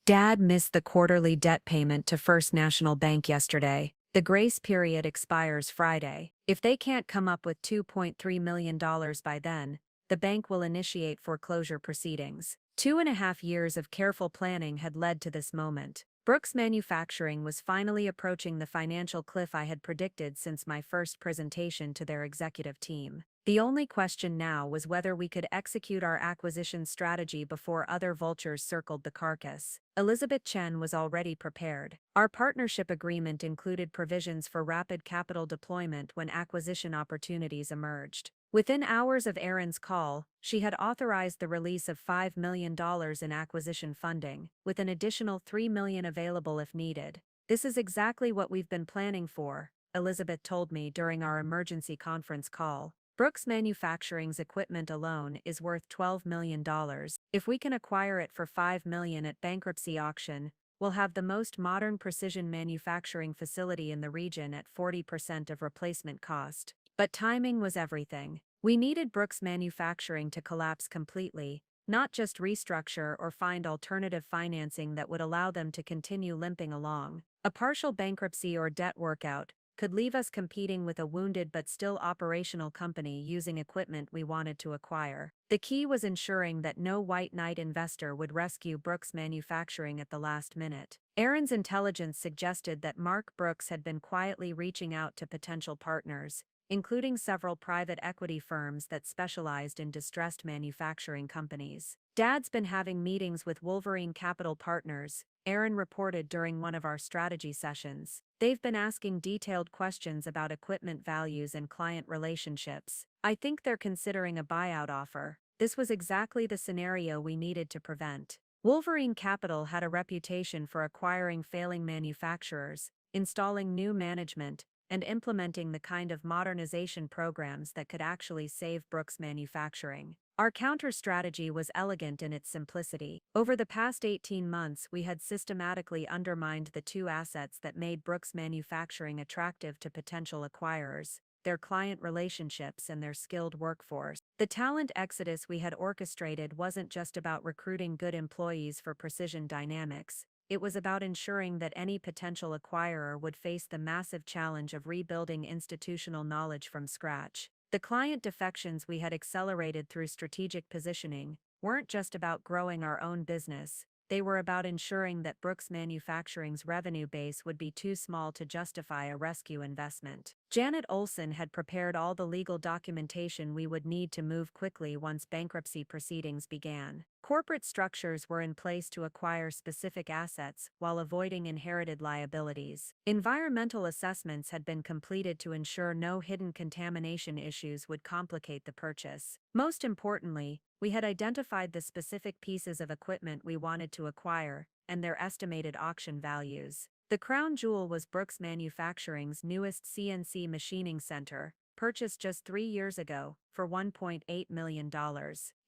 "Dad missed the quarterly debt payment to First National Bank yesterday. The grace period expires Friday. If they can't come up with $2.3 million by then, the bank will initiate foreclosure proceedings." 2.5 years of careful planning had led to this moment. Brooks Manufacturing was finally approaching the financial cliff I had predicted since my first presentation to their executive team. The only question now was whether we could execute our acquisition strategy before other vultures circled the carcass. Elizabeth Chen was already prepared. Our partnership agreement included provisions for rapid capital deployment when acquisition opportunities emerged. Within hours of Aaron's call, she had authorized the release of $5 million in acquisition funding, with an additional $3 million available if needed. "This is exactly what we've been planning for," Elizabeth told me during our emergency conference call. "Brooks Manufacturing's equipment alone is worth $12 million. If we can acquire it for $5 million at bankruptcy auction, we'll have the most modern precision manufacturing facility in the region at 40% of replacement cost." But timing was everything. We needed Brooks Manufacturing to collapse completely, not just restructure or find alternative financing that would allow them to continue limping along. A partial bankruptcy or debt workout could leave us competing with a wounded but still operational company using equipment we wanted to acquire. The key was ensuring that no white knight investor would rescue Brooks Manufacturing at the last minute. Aaron's intelligence suggested that Mark Brooks had been quietly reaching out to potential partners, including several private equity firms that specialized in distressed manufacturing companies. "Dad's been having meetings with Wolverine Capital Partners," Aaron reported during one of our strategy sessions. "They've been asking detailed questions about equipment values and client relationships. I think they're considering a buyout offer." This was exactly the scenario we needed to prevent. Wolverine Capital had a reputation for acquiring failing manufacturers, installing new management, and implementing the kind of modernization programs that could actually save Brooks Manufacturing. Our counter strategy was elegant in its simplicity. Over the past 18 months, we had systematically undermined the two assets that made Brooks Manufacturing attractive to potential acquirers: their client relationships and their skilled workforce. The talent exodus we had orchestrated wasn't just about recruiting good employees for Precision Dynamics. It was about ensuring that any potential acquirer would face the massive challenge of rebuilding institutional knowledge from scratch. The client defections we had accelerated through strategic positioning weren't just about growing our own business. They were about ensuring that Brooks Manufacturing's revenue base would be too small to justify a rescue investment. Janet Olson had prepared all the legal documentation we would need to move quickly once bankruptcy proceedings began. Corporate structures were in place to acquire specific assets while avoiding inherited liabilities. Environmental assessments had been completed to ensure no hidden contamination issues would complicate the purchase. Most importantly, we had identified the specific pieces of equipment we wanted to acquire and their estimated auction values. The crown jewel was Brooks Manufacturing's newest CNC machining center, purchased just 3 years ago, for $1.8 million.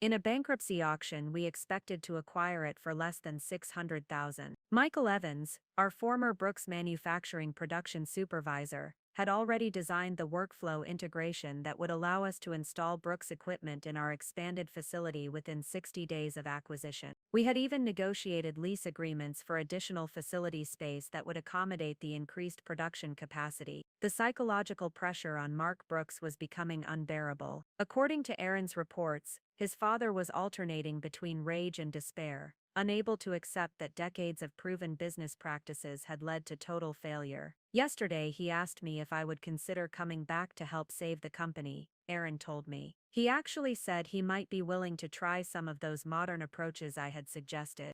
In a bankruptcy auction, we expected to acquire it for less than $600,000. Michael Evans, our former Brooks Manufacturing production supervisor, had already designed the workflow integration that would allow us to install Brooks equipment in our expanded facility within 60 days of acquisition. We had even negotiated lease agreements for additional facility space that would accommodate the increased production capacity. The psychological pressure on Mark Brooks was becoming unbearable. According to Aaron's reports, his father was alternating between rage and despair, unable to accept that decades of proven business practices had led to total failure. "Yesterday he asked me if I would consider coming back to help save the company," Aaron told me. "He actually said he might be willing to try some of those modern approaches I had suggested."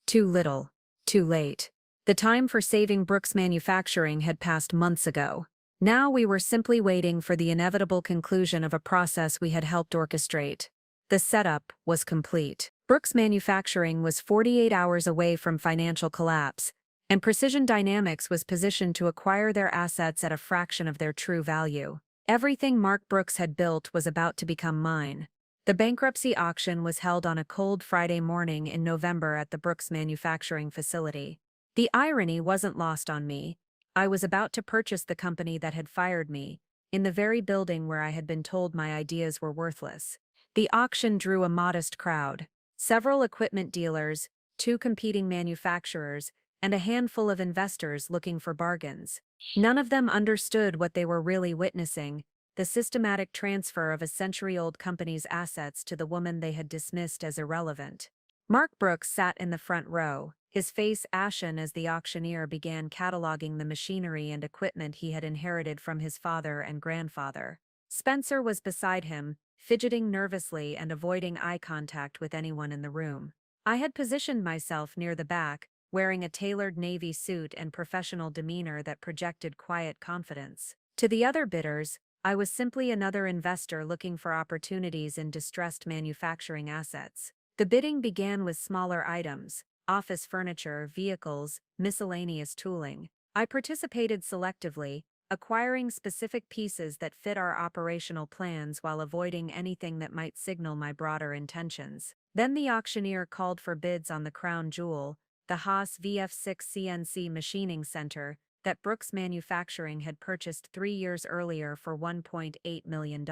Too little, too late. The time for saving Brooks Manufacturing had passed months ago. Now we were simply waiting for the inevitable conclusion of a process we had helped orchestrate. The setup was complete. Brooks Manufacturing was 48 hours away from financial collapse, and Precision Dynamics was positioned to acquire their assets at a fraction of their true value. Everything Mark Brooks had built was about to become mine. The bankruptcy auction was held on a cold Friday morning in November at the Brooks Manufacturing facility. The irony wasn't lost on me. I was about to purchase the company that had fired me, in the very building where I had been told my ideas were worthless. The auction drew a modest crowd. Several equipment dealers, two competing manufacturers, and a handful of investors looking for bargains. None of them understood what they were really witnessing: the systematic transfer of a century-old company's assets to the woman they had dismissed as irrelevant. Mark Brooks sat in the front row, his face ashen as the auctioneer began cataloging the machinery and equipment he had inherited from his father and grandfather. Spencer was beside him, fidgeting nervously and avoiding eye contact with anyone in the room. I had positioned myself near the back, wearing a tailored navy suit and professional demeanor that projected quiet confidence. To the other bidders, I was simply another investor looking for opportunities in distressed manufacturing assets. The bidding began with smaller items: office furniture, vehicles, miscellaneous tooling. I participated selectively, acquiring specific pieces that fit our operational plans while avoiding anything that might signal my broader intentions. Then the auctioneer called for bids on the crown jewel, the Haas VF6 CNC machining center that Brooks Manufacturing had purchased 3 years earlier for $1.8 million.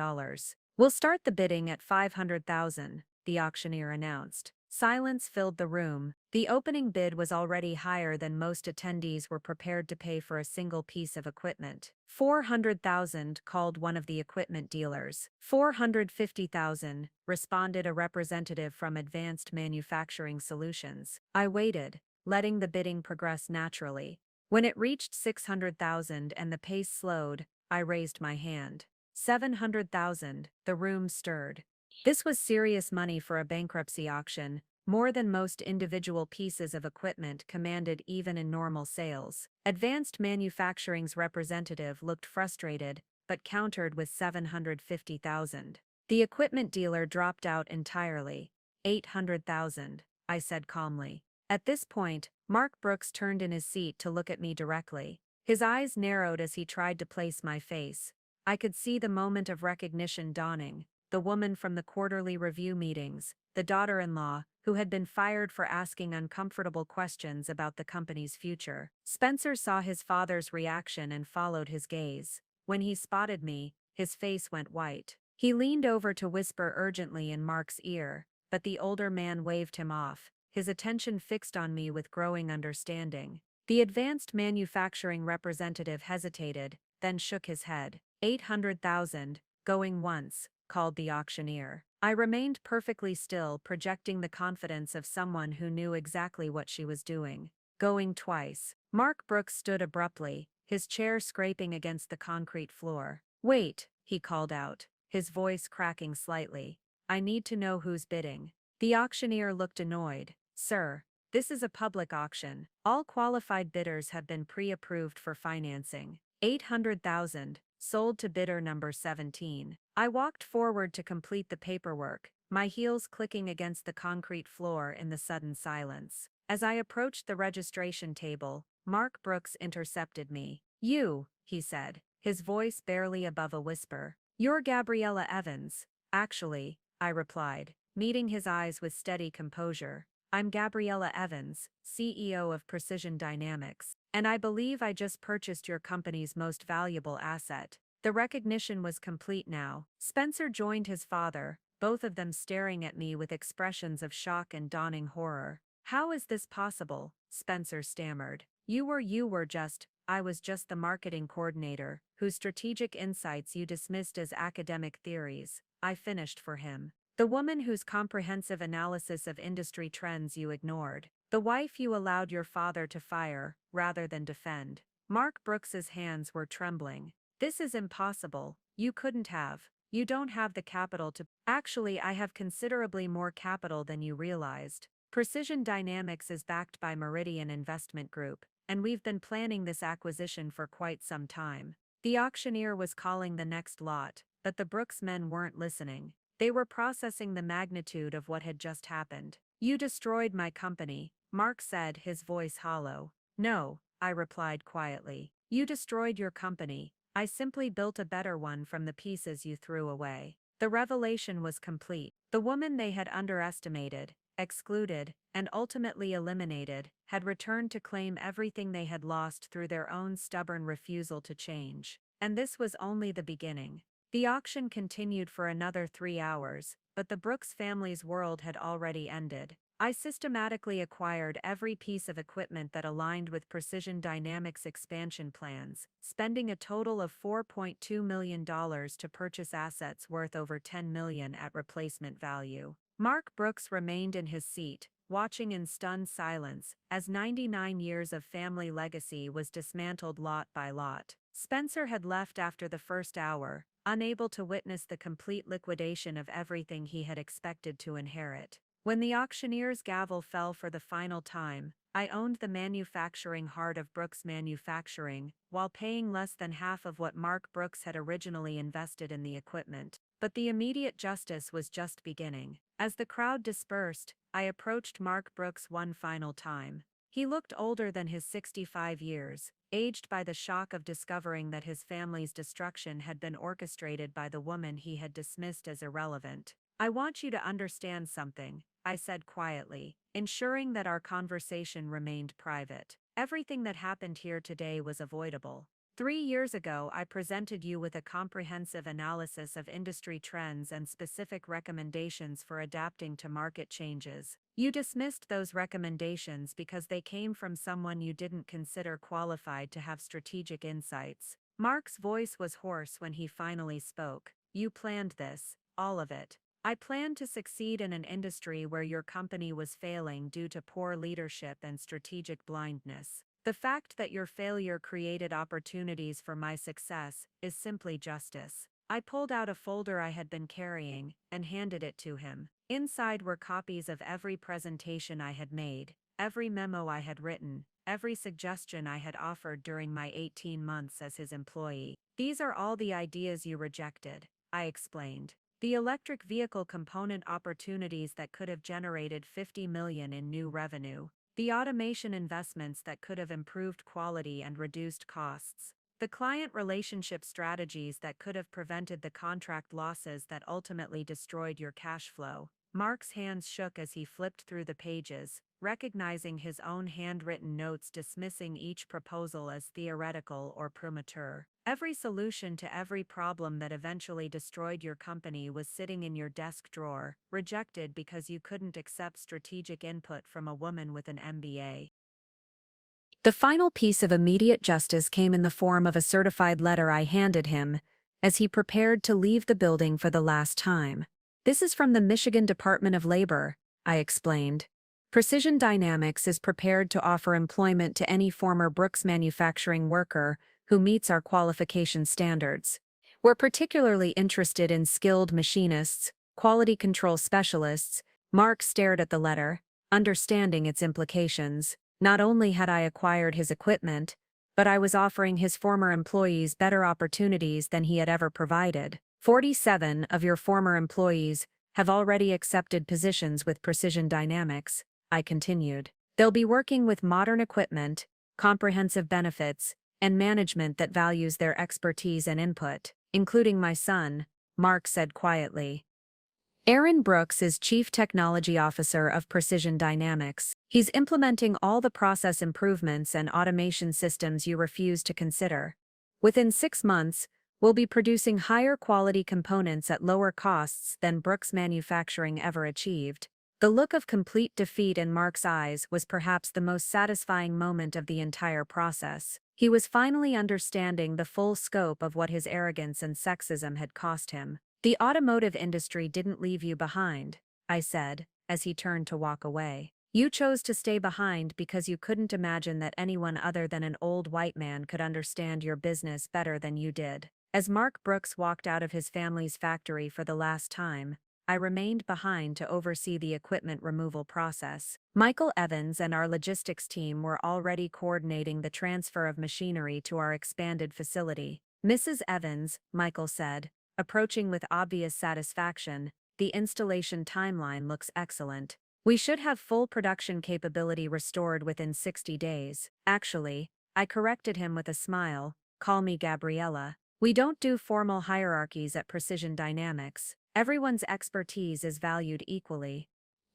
"We'll start the bidding at $500,000, the auctioneer announced. Silence filled the room. The opening bid was already higher than most attendees were prepared to pay for a single piece of equipment. $400,000, called one of the equipment dealers. $450,000, responded a representative from Advanced Manufacturing Solutions. I waited, letting the bidding progress naturally. When it reached $600,000 and the pace slowed, I raised my hand. $700,000, the room stirred. This was serious money for a bankruptcy auction, more than most individual pieces of equipment commanded even in normal sales. Advanced Manufacturing's representative looked frustrated, but countered with $750,000. The equipment dealer dropped out entirely. $800,000, I said calmly. At this point, Mark Brooks turned in his seat to look at me directly. His eyes narrowed as he tried to place my face. I could see the moment of recognition dawning. The woman from the quarterly review meetings, the daughter-in-law, who had been fired for asking uncomfortable questions about the company's future. Spencer saw his father's reaction and followed his gaze. When he spotted me, his face went white. He leaned over to whisper urgently in Mark's ear, but the older man waved him off, his attention fixed on me with growing understanding. The Advanced Manufacturing representative hesitated, then shook his head. $800,000, going once, called the auctioneer. I remained perfectly still, projecting the confidence of someone who knew exactly what she was doing. Going twice. Mark Brooks stood abruptly, his chair scraping against the concrete floor. "Wait," he called out, his voice cracking slightly. "I need to know who's bidding." The auctioneer looked annoyed. "Sir, this is a public auction. All qualified bidders have been pre-approved for financing. $800,000, sold to bidder number 17. I walked forward to complete the paperwork, my heels clicking against the concrete floor in the sudden silence. As I approached the registration table, Mark Brooks intercepted me. "You," he said, his voice barely above a whisper. "You're Gabriella Evans." "Actually," I replied, meeting his eyes with steady composure. "I'm Gabriella Evans, CEO of Precision Dynamics, and I believe I just purchased your company's most valuable asset." The recognition was complete now. Spencer joined his father, both of them staring at me with expressions of shock and dawning horror. "How is this possible?" Spencer stammered. I was just the marketing coordinator, whose strategic insights you dismissed as academic theories," I finished for him. "The woman whose comprehensive analysis of industry trends you ignored. The wife you allowed your father to fire, rather than defend." Mark Brooks's hands were trembling. "This is impossible. You couldn't have. You don't have the capital to—" "Actually, I have considerably more capital than you realized. Precision Dynamics is backed by Meridian Investment Group, and we've been planning this acquisition for quite some time." The auctioneer was calling the next lot, but the Brooks men weren't listening. They were processing the magnitude of what had just happened. "You destroyed my company," Mark said, his voice hollow. "No," I replied quietly. "You destroyed your company. I simply built a better one from the pieces you threw away." The revelation was complete. The woman they had underestimated, excluded, and ultimately eliminated, had returned to claim everything they had lost through their own stubborn refusal to change. And this was only the beginning. The auction continued for another 3 hours, but the Brooks family's world had already ended. I systematically acquired every piece of equipment that aligned with Precision Dynamics' expansion plans, spending a total of $4.2 million to purchase assets worth over $10 million at replacement value. Mark Brooks remained in his seat, watching in stunned silence, as 99 years of family legacy was dismantled lot by lot. Spencer had left after the first hour, unable to witness the complete liquidation of everything he had expected to inherit. When the auctioneer's gavel fell for the final time, I owned the manufacturing heart of Brooks Manufacturing, while paying less than half of what Mark Brooks had originally invested in the equipment. But the immediate justice was just beginning. As the crowd dispersed, I approached Mark Brooks one final time. He looked older than his 65 years, aged by the shock of discovering that his family's destruction had been orchestrated by the woman he had dismissed as irrelevant. "I want you to understand something," I said quietly, ensuring that our conversation remained private. "Everything that happened here today was avoidable. 3 years ago, I presented you with a comprehensive analysis of industry trends and specific recommendations for adapting to market changes. You dismissed those recommendations because they came from someone you didn't consider qualified to have strategic insights." Mark's voice was hoarse when he finally spoke. "You planned this, all of it. I planned to succeed in an industry where your company was failing due to poor leadership and strategic blindness. The fact that your failure created opportunities for my success is simply justice." I pulled out a folder I had been carrying and handed it to him. Inside were copies of every presentation I had made, every memo I had written, every suggestion I had offered during my 18 months as his employee. "These are all the ideas you rejected," I explained. "The electric vehicle component opportunities that could have generated $50 million in new revenue. The automation investments that could have improved quality and reduced costs. The client relationship strategies that could have prevented the contract losses that ultimately destroyed your cash flow." Mark's hands shook as he flipped through the pages, recognizing his own handwritten notes dismissing each proposal as theoretical or premature. "Every solution to every problem that eventually destroyed your company was sitting in your desk drawer, rejected because you couldn't accept strategic input from a woman with an MBA." The final piece of immediate justice came in the form of a certified letter I handed him as he prepared to leave the building for the last time. "This is from the Michigan Department of Labor," I explained. "Precision Dynamics is prepared to offer employment to any former Brooks Manufacturing worker who meets our qualification standards. We're particularly interested in skilled machinists, quality control specialists." Mark stared at the letter, understanding its implications. Not only had I acquired his equipment, but I was offering his former employees better opportunities than he had ever provided. 47 of your former employees have already accepted positions with Precision Dynamics," I continued. "They'll be working with modern equipment, comprehensive benefits, and management that values their expertise and input, including my son," Mark said quietly. "Aaron Brooks is Chief Technology Officer of Precision Dynamics. He's implementing all the process improvements and automation systems you refuse to consider. Within 6 months, we'll be producing higher quality components at lower costs than Brooks Manufacturing ever achieved." The look of complete defeat in Mark's eyes was perhaps the most satisfying moment of the entire process. He was finally understanding the full scope of what his arrogance and sexism had cost him. "The automotive industry didn't leave you behind," I said, as he turned to walk away. "You chose to stay behind because you couldn't imagine that anyone other than an old white man could understand your business better than you did." As Mark Brooks walked out of his family's factory for the last time, I remained behind to oversee the equipment removal process. Michael Evans and our logistics team were already coordinating the transfer of machinery to our expanded facility. "Mrs. Evans," Michael said, approaching with obvious satisfaction, "the installation timeline looks excellent. We should have full production capability restored within 60 days. Actually," I corrected him with a smile, "call me Gabriella. We don't do formal hierarchies at Precision Dynamics. Everyone's expertise is valued equally."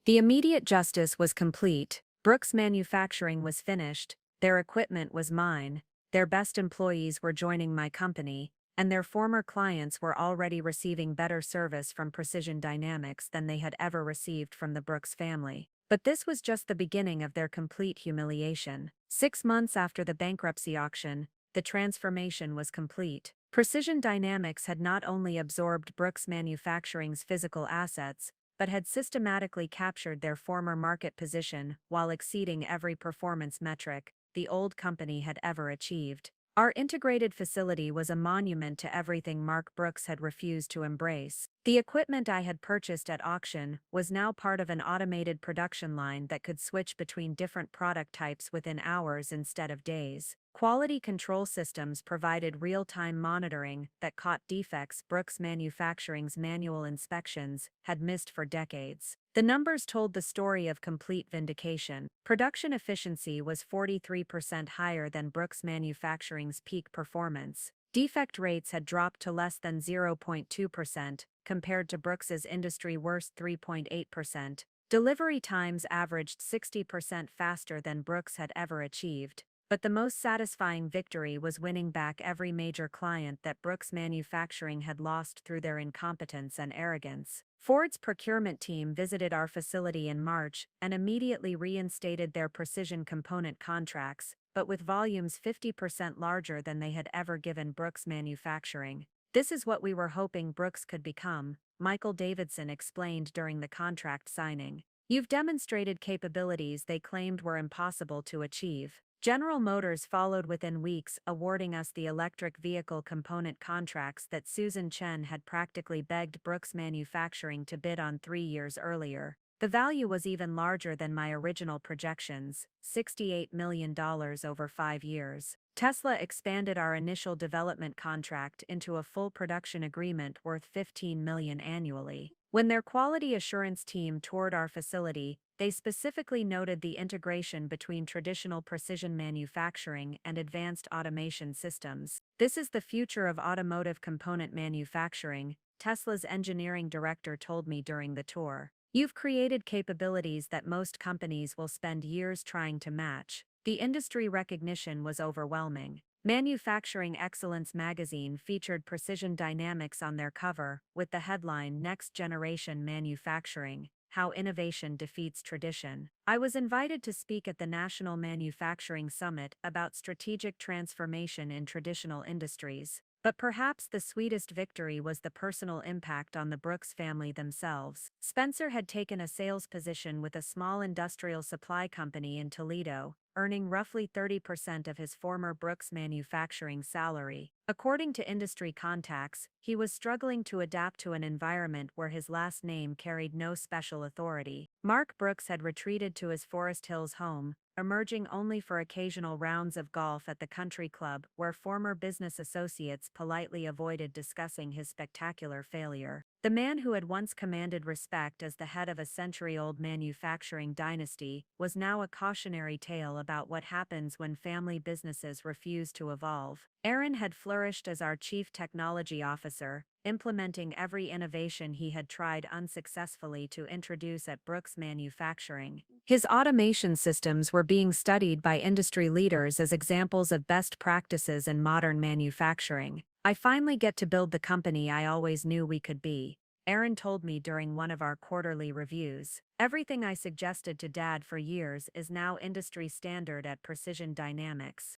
The immediate justice was complete. Brooks Manufacturing was finished, their equipment was mine, their best employees were joining my company, and their former clients were already receiving better service from Precision Dynamics than they had ever received from the Brooks family. But this was just the beginning of their complete humiliation. 6 months after the bankruptcy auction, the transformation was complete. Precision Dynamics had not only absorbed Brooks Manufacturing's physical assets, but had systematically captured their former market position while exceeding every performance metric the old company had ever achieved. Our integrated facility was a monument to everything Mark Brooks had refused to embrace. The equipment I had purchased at auction was now part of an automated production line that could switch between different product types within hours instead of days. Quality control systems provided real-time monitoring that caught defects Brooks Manufacturing's manual inspections had missed for decades. The numbers told the story of complete vindication. Production efficiency was 43% higher than Brooks Manufacturing's peak performance. Defect rates had dropped to less than 0.2%, compared to Brooks's industry-worst 3.8%. Delivery times averaged 60% faster than Brooks had ever achieved. But the most satisfying victory was winning back every major client that Brooks Manufacturing had lost through their incompetence and arrogance. Ford's procurement team visited our facility in March and immediately reinstated their precision component contracts, but with volumes 50% larger than they had ever given Brooks Manufacturing. "This is what we were hoping Brooks could become," Michael Davidson explained during the contract signing. "You've demonstrated capabilities they claimed were impossible to achieve." General Motors followed within weeks, awarding us the electric vehicle component contracts that Susan Chen had practically begged Brooks Manufacturing to bid on 3 years earlier. The value was even larger than my original projections, $68 million over 5 years. Tesla expanded our initial development contract into a full production agreement worth $15 million annually. When their quality assurance team toured our facility, they specifically noted the integration between traditional precision manufacturing and advanced automation systems. "This is the future of automotive component manufacturing," Tesla's engineering director told me during the tour. "You've created capabilities that most companies will spend years trying to match." The industry recognition was overwhelming. Manufacturing Excellence magazine featured Precision Dynamics on their cover, with the headline "Next Generation Manufacturing: How Innovation Defeats Tradition." I was invited to speak at the National Manufacturing Summit about strategic transformation in traditional industries. But perhaps the sweetest victory was the personal impact on the Brooks family themselves. Spencer had taken a sales position with a small industrial supply company in Toledo, earning roughly 30% of his former Brooks Manufacturing salary. According to industry contacts, he was struggling to adapt to an environment where his last name carried no special authority. Mark Brooks had retreated to his Forest Hills home, emerging only for occasional rounds of golf at the country club where former business associates politely avoided discussing his spectacular failure. The man who had once commanded respect as the head of a century-old manufacturing dynasty was now a cautionary tale about what happens when family businesses refuse to evolve. Aaron had flourished as our chief technology officer, implementing every innovation he had tried unsuccessfully to introduce at Brooks Manufacturing. His automation systems were being studied by industry leaders as examples of best practices in modern manufacturing. "I finally get to build the company I always knew we could be," Aaron told me during one of our quarterly reviews. "Everything I suggested to Dad for years is now industry standard at Precision Dynamics."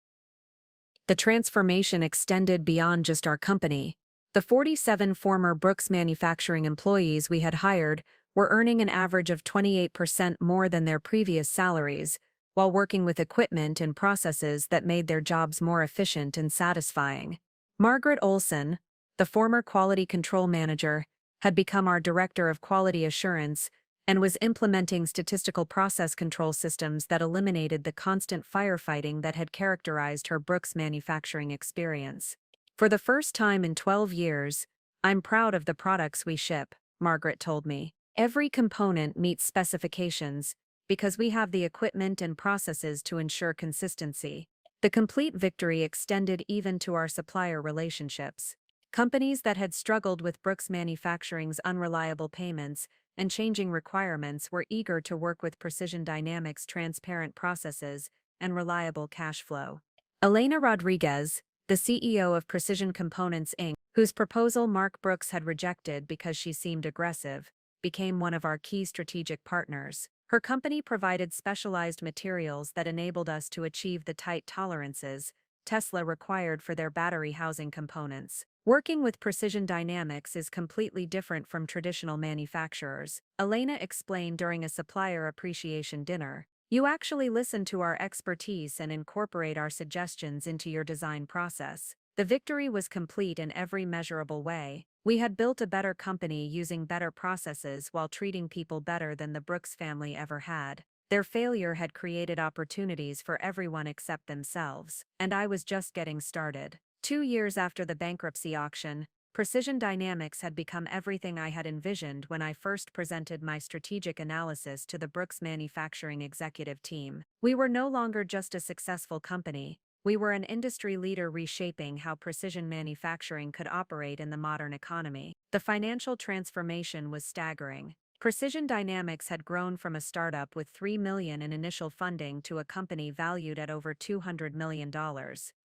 The transformation extended beyond just our company. The 47 former Brooks Manufacturing employees we had hired were earning an average of 28% more than their previous salaries, while working with equipment and processes that made their jobs more efficient and satisfying. Margaret Olson, the former quality control manager, had become our director of quality assurance and was implementing statistical process control systems that eliminated the constant firefighting that had characterized her Brooks Manufacturing experience. "For the first time in 12 years, I'm proud of the products we ship," Margaret told me. "Every component meets specifications because we have the equipment and processes to ensure consistency." The complete victory extended even to our supplier relationships. Companies that had struggled with Brooks Manufacturing's unreliable payments and changing requirements were eager to work with Precision Dynamics' transparent processes and reliable cash flow. Elena Rodriguez, the CEO of Precision Components Inc., whose proposal Mark Brooks had rejected because she seemed aggressive, became one of our key strategic partners. Her company provided specialized materials that enabled us to achieve the tight tolerances Tesla required for their battery housing components. Working with Precision Dynamics is completely different from traditional manufacturers, Elena explained during a supplier appreciation dinner. You actually listen to our expertise and incorporate our suggestions into your design process. The victory was complete in every measurable way. We had built a better company using better processes while treating people better than the Brooks family ever had. Their failure had created opportunities for everyone except themselves, and I was just getting started. 2 years after the bankruptcy auction, Precision Dynamics had become everything I had envisioned when I first presented my strategic analysis to the Brooks Manufacturing executive team. We were no longer just a successful company. We were an industry leader reshaping how precision manufacturing could operate in the modern economy. The financial transformation was staggering. Precision Dynamics had grown from a startup with $3 million in initial funding to a company valued at over $200 million.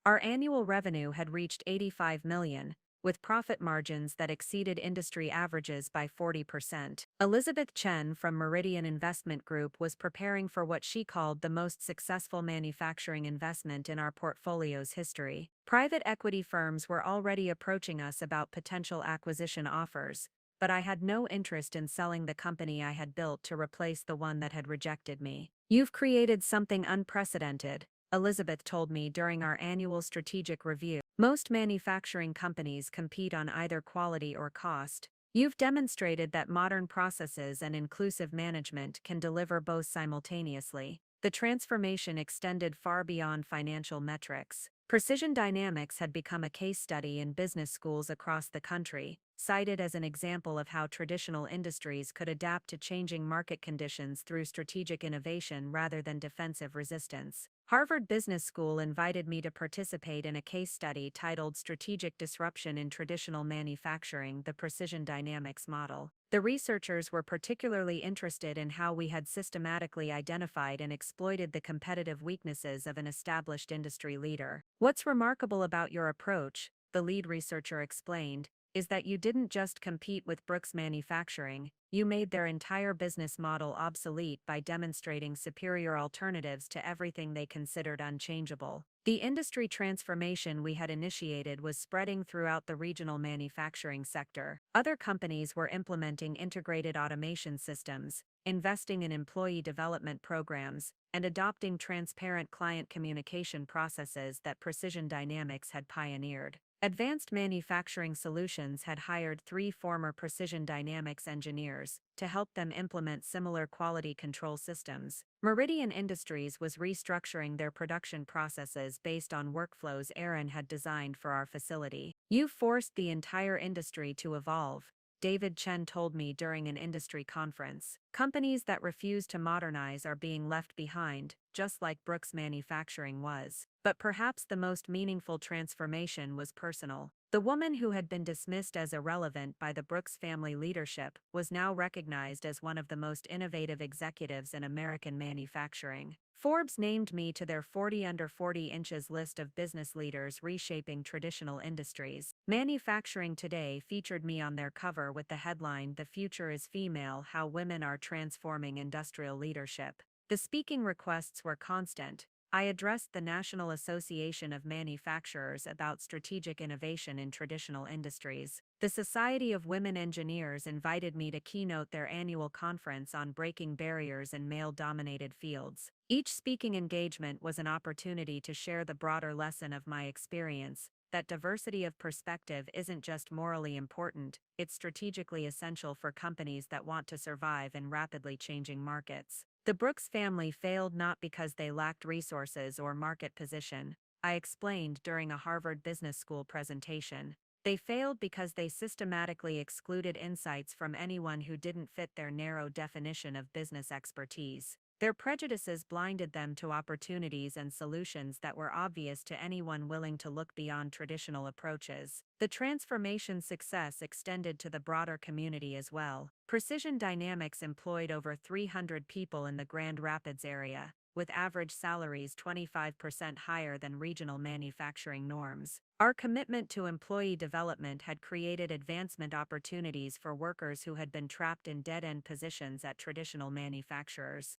Our annual revenue had reached $85 million, with profit margins that exceeded industry averages by 40%. Elizabeth Chen from Meridian Investment Group was preparing for what she called the most successful manufacturing investment in our portfolio's history. Private equity firms were already approaching us about potential acquisition offers, but I had no interest in selling the company I had built to replace the one that had rejected me. You've created something unprecedented, Elizabeth told me during our annual strategic review. Most manufacturing companies compete on either quality or cost. You've demonstrated that modern processes and inclusive management can deliver both simultaneously. The transformation extended far beyond financial metrics. Precision Dynamics had become a case study in business schools across the country, cited as an example of how traditional industries could adapt to changing market conditions through strategic innovation rather than defensive resistance. Harvard Business School invited me to participate in a case study titled Strategic Disruption in Traditional Manufacturing: The Precision Dynamics Model. The researchers were particularly interested in how we had systematically identified and exploited the competitive weaknesses of an established industry leader. What's remarkable about your approach, the lead researcher explained, is that you didn't just compete with Brooks Manufacturing, you made their entire business model obsolete by demonstrating superior alternatives to everything they considered unchangeable. The industry transformation we had initiated was spreading throughout the regional manufacturing sector. Other companies were implementing integrated automation systems, investing in employee development programs, and adopting transparent client communication processes that Precision Dynamics had pioneered. Advanced Manufacturing Solutions had hired 3 former Precision Dynamics engineers to help them implement similar quality control systems. Meridian Industries was restructuring their production processes based on workflows Aaron had designed for our facility. You forced the entire industry to evolve, David Chen told me during an industry conference. Companies that refuse to modernize are being left behind, just like Brooks Manufacturing was. But perhaps the most meaningful transformation was personal. The woman who had been dismissed as irrelevant by the Brooks family leadership was now recognized as one of the most innovative executives in American manufacturing. Forbes named me to their 40 under 40 inches list of business leaders reshaping traditional industries. Manufacturing Today featured me on their cover with the headline, "The Future is Female: How Women Are Transforming Industrial Leadership." The speaking requests were constant. I addressed the National Association of Manufacturers about strategic innovation in traditional industries. The Society of Women Engineers invited me to keynote their annual conference on breaking barriers in male-dominated fields. Each speaking engagement was an opportunity to share the broader lesson of my experience, that diversity of perspective isn't just morally important, it's strategically essential for companies that want to survive in rapidly changing markets. The Brooks family failed not because they lacked resources or market position, I explained during a Harvard Business School presentation. They failed because they systematically excluded insights from anyone who didn't fit their narrow definition of business expertise. Their prejudices blinded them to opportunities and solutions that were obvious to anyone willing to look beyond traditional approaches. The transformation's success extended to the broader community as well. Precision Dynamics employed over 300 people in the Grand Rapids area, with average salaries 25% higher than regional manufacturing norms. Our commitment to employee development had created advancement opportunities for workers who had been trapped in dead-end positions at traditional manufacturers.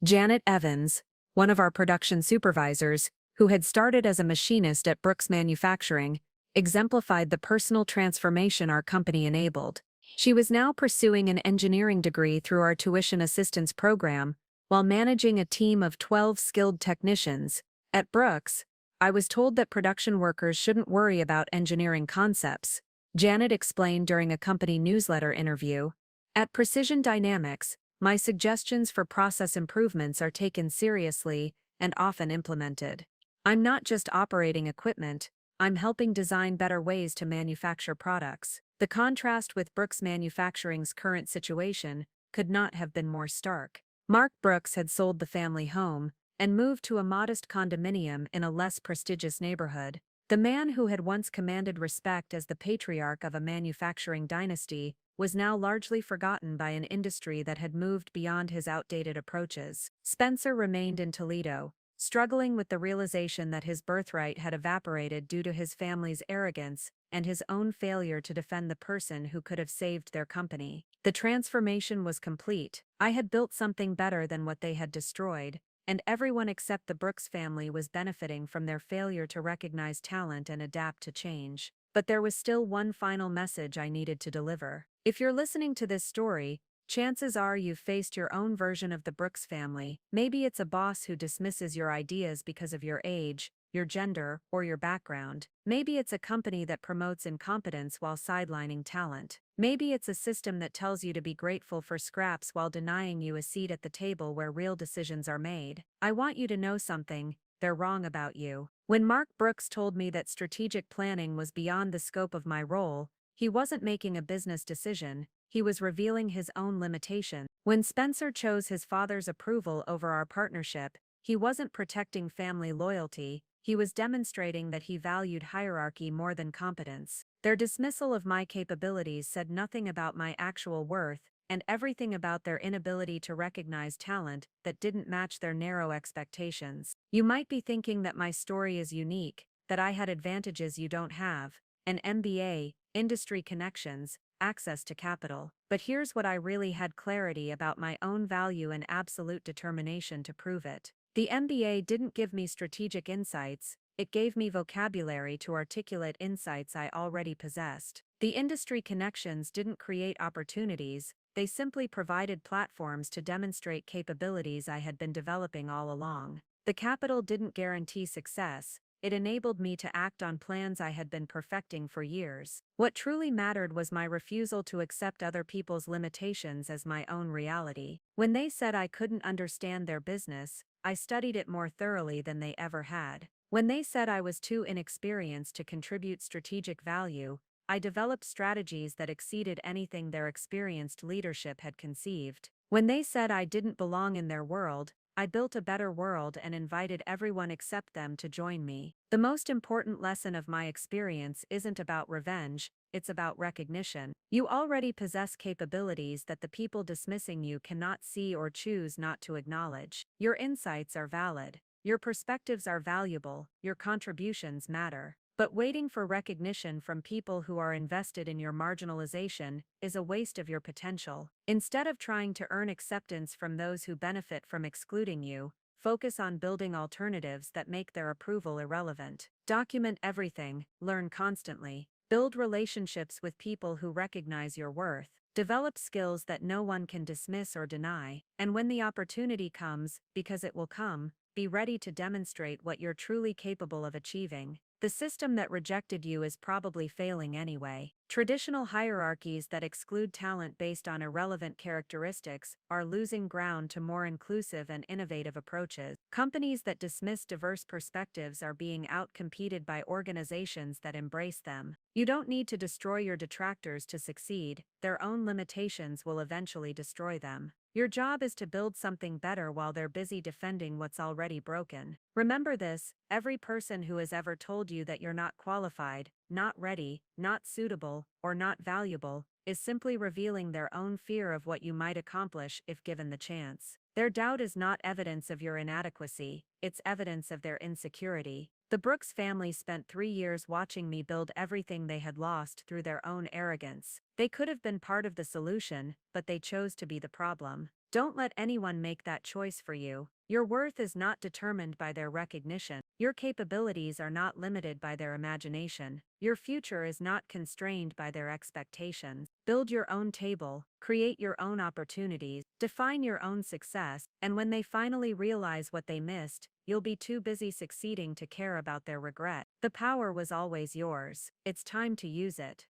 Janet Evans, one of our production supervisors, who had started as a machinist at Brooks Manufacturing, exemplified the personal transformation our company enabled. She was now pursuing an engineering degree through our tuition assistance program, while managing a team of 12 skilled technicians. At Brooks, I was told that production workers shouldn't worry about engineering concepts, Janet explained during a company newsletter interview. At Precision Dynamics, my suggestions for process improvements are taken seriously and often implemented. I'm not just operating equipment, I'm helping design better ways to manufacture products. The contrast with Brooks Manufacturing's current situation could not have been more stark. Mark Brooks had sold the family home and moved to a modest condominium in a less prestigious neighborhood. The man who had once commanded respect as the patriarch of a manufacturing dynasty was now largely forgotten by an industry that had moved beyond his outdated approaches. Spencer remained in Toledo, struggling with the realization that his birthright had evaporated due to his family's arrogance and his own failure to defend the person who could have saved their company. The transformation was complete. I had built something better than what they had destroyed, and everyone except the Brooks family was benefiting from their failure to recognize talent and adapt to change. But there was still one final message I needed to deliver. If you're listening to this story, chances are you've faced your own version of the Brooks family. Maybe it's a boss who dismisses your ideas because of your age, your gender, or your background. Maybe it's a company that promotes incompetence while sidelining talent. Maybe it's a system that tells you to be grateful for scraps while denying you a seat at the table where real decisions are made. I want you to know something: they're wrong about you. When Mark Brooks told me that strategic planning was beyond the scope of my role, he wasn't making a business decision, he was revealing his own limitation. When Spencer chose his father's approval over our partnership, he wasn't protecting family loyalty, he was demonstrating that he valued hierarchy more than competence. Their dismissal of my capabilities said nothing about my actual worth, and everything about their inability to recognize talent that didn't match their narrow expectations. You might be thinking that my story is unique, that I had advantages you don't have: an MBA, industry connections, access to capital. But here's what: I really had clarity about my own value and absolute determination to prove it. The MBA didn't give me strategic insights, it gave me vocabulary to articulate insights I already possessed. The industry connections didn't create opportunities, they simply provided platforms to demonstrate capabilities I had been developing all along. The capital didn't guarantee success, it enabled me to act on plans I had been perfecting for years. What truly mattered was my refusal to accept other people's limitations as my own reality. When they said I couldn't understand their business, I studied it more thoroughly than they ever had. When they said I was too inexperienced to contribute strategic value, I developed strategies that exceeded anything their experienced leadership had conceived. When they said I didn't belong in their world, I built a better world and invited everyone except them to join me. The most important lesson of my experience isn't about revenge, it's about recognition. You already possess capabilities that the people dismissing you cannot see or choose not to acknowledge. Your insights are valid. Your perspectives are valuable, your contributions matter. But waiting for recognition from people who are invested in your marginalization is a waste of your potential. Instead of trying to earn acceptance from those who benefit from excluding you, focus on building alternatives that make their approval irrelevant. Document everything, learn constantly, build relationships with people who recognize your worth, develop skills that no one can dismiss or deny, and when the opportunity comes, because it will come, be ready to demonstrate what you're truly capable of achieving. The system that rejected you is probably failing anyway. Traditional hierarchies that exclude talent based on irrelevant characteristics are losing ground to more inclusive and innovative approaches. Companies that dismiss diverse perspectives are being outcompeted by organizations that embrace them. You don't need to destroy your detractors to succeed, their own limitations will eventually destroy them. Your job is to build something better while they're busy defending what's already broken. Remember this: every person who has ever told you that you're not qualified, not ready, not suitable, or not valuable, is simply revealing their own fear of what you might accomplish if given the chance. Their doubt is not evidence of your inadequacy, it's evidence of their insecurity. The Brooks family spent 3 years watching me build everything they had lost through their own arrogance. They could have been part of the solution, but they chose to be the problem. Don't let anyone make that choice for you. Your worth is not determined by their recognition. Your capabilities are not limited by their imagination. Your future is not constrained by their expectations. Build your own table, create your own opportunities, define your own success, and when they finally realize what they missed, you'll be too busy succeeding to care about their regret. The power was always yours. It's time to use it.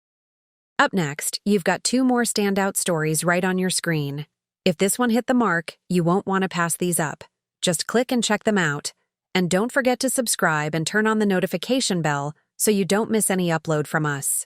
Up next, you've got 2 more standout stories right on your screen. If this one hit the mark, you won't want to pass these up. Just click and check them out. And don't forget to subscribe and turn on the notification bell so you don't miss any upload from us.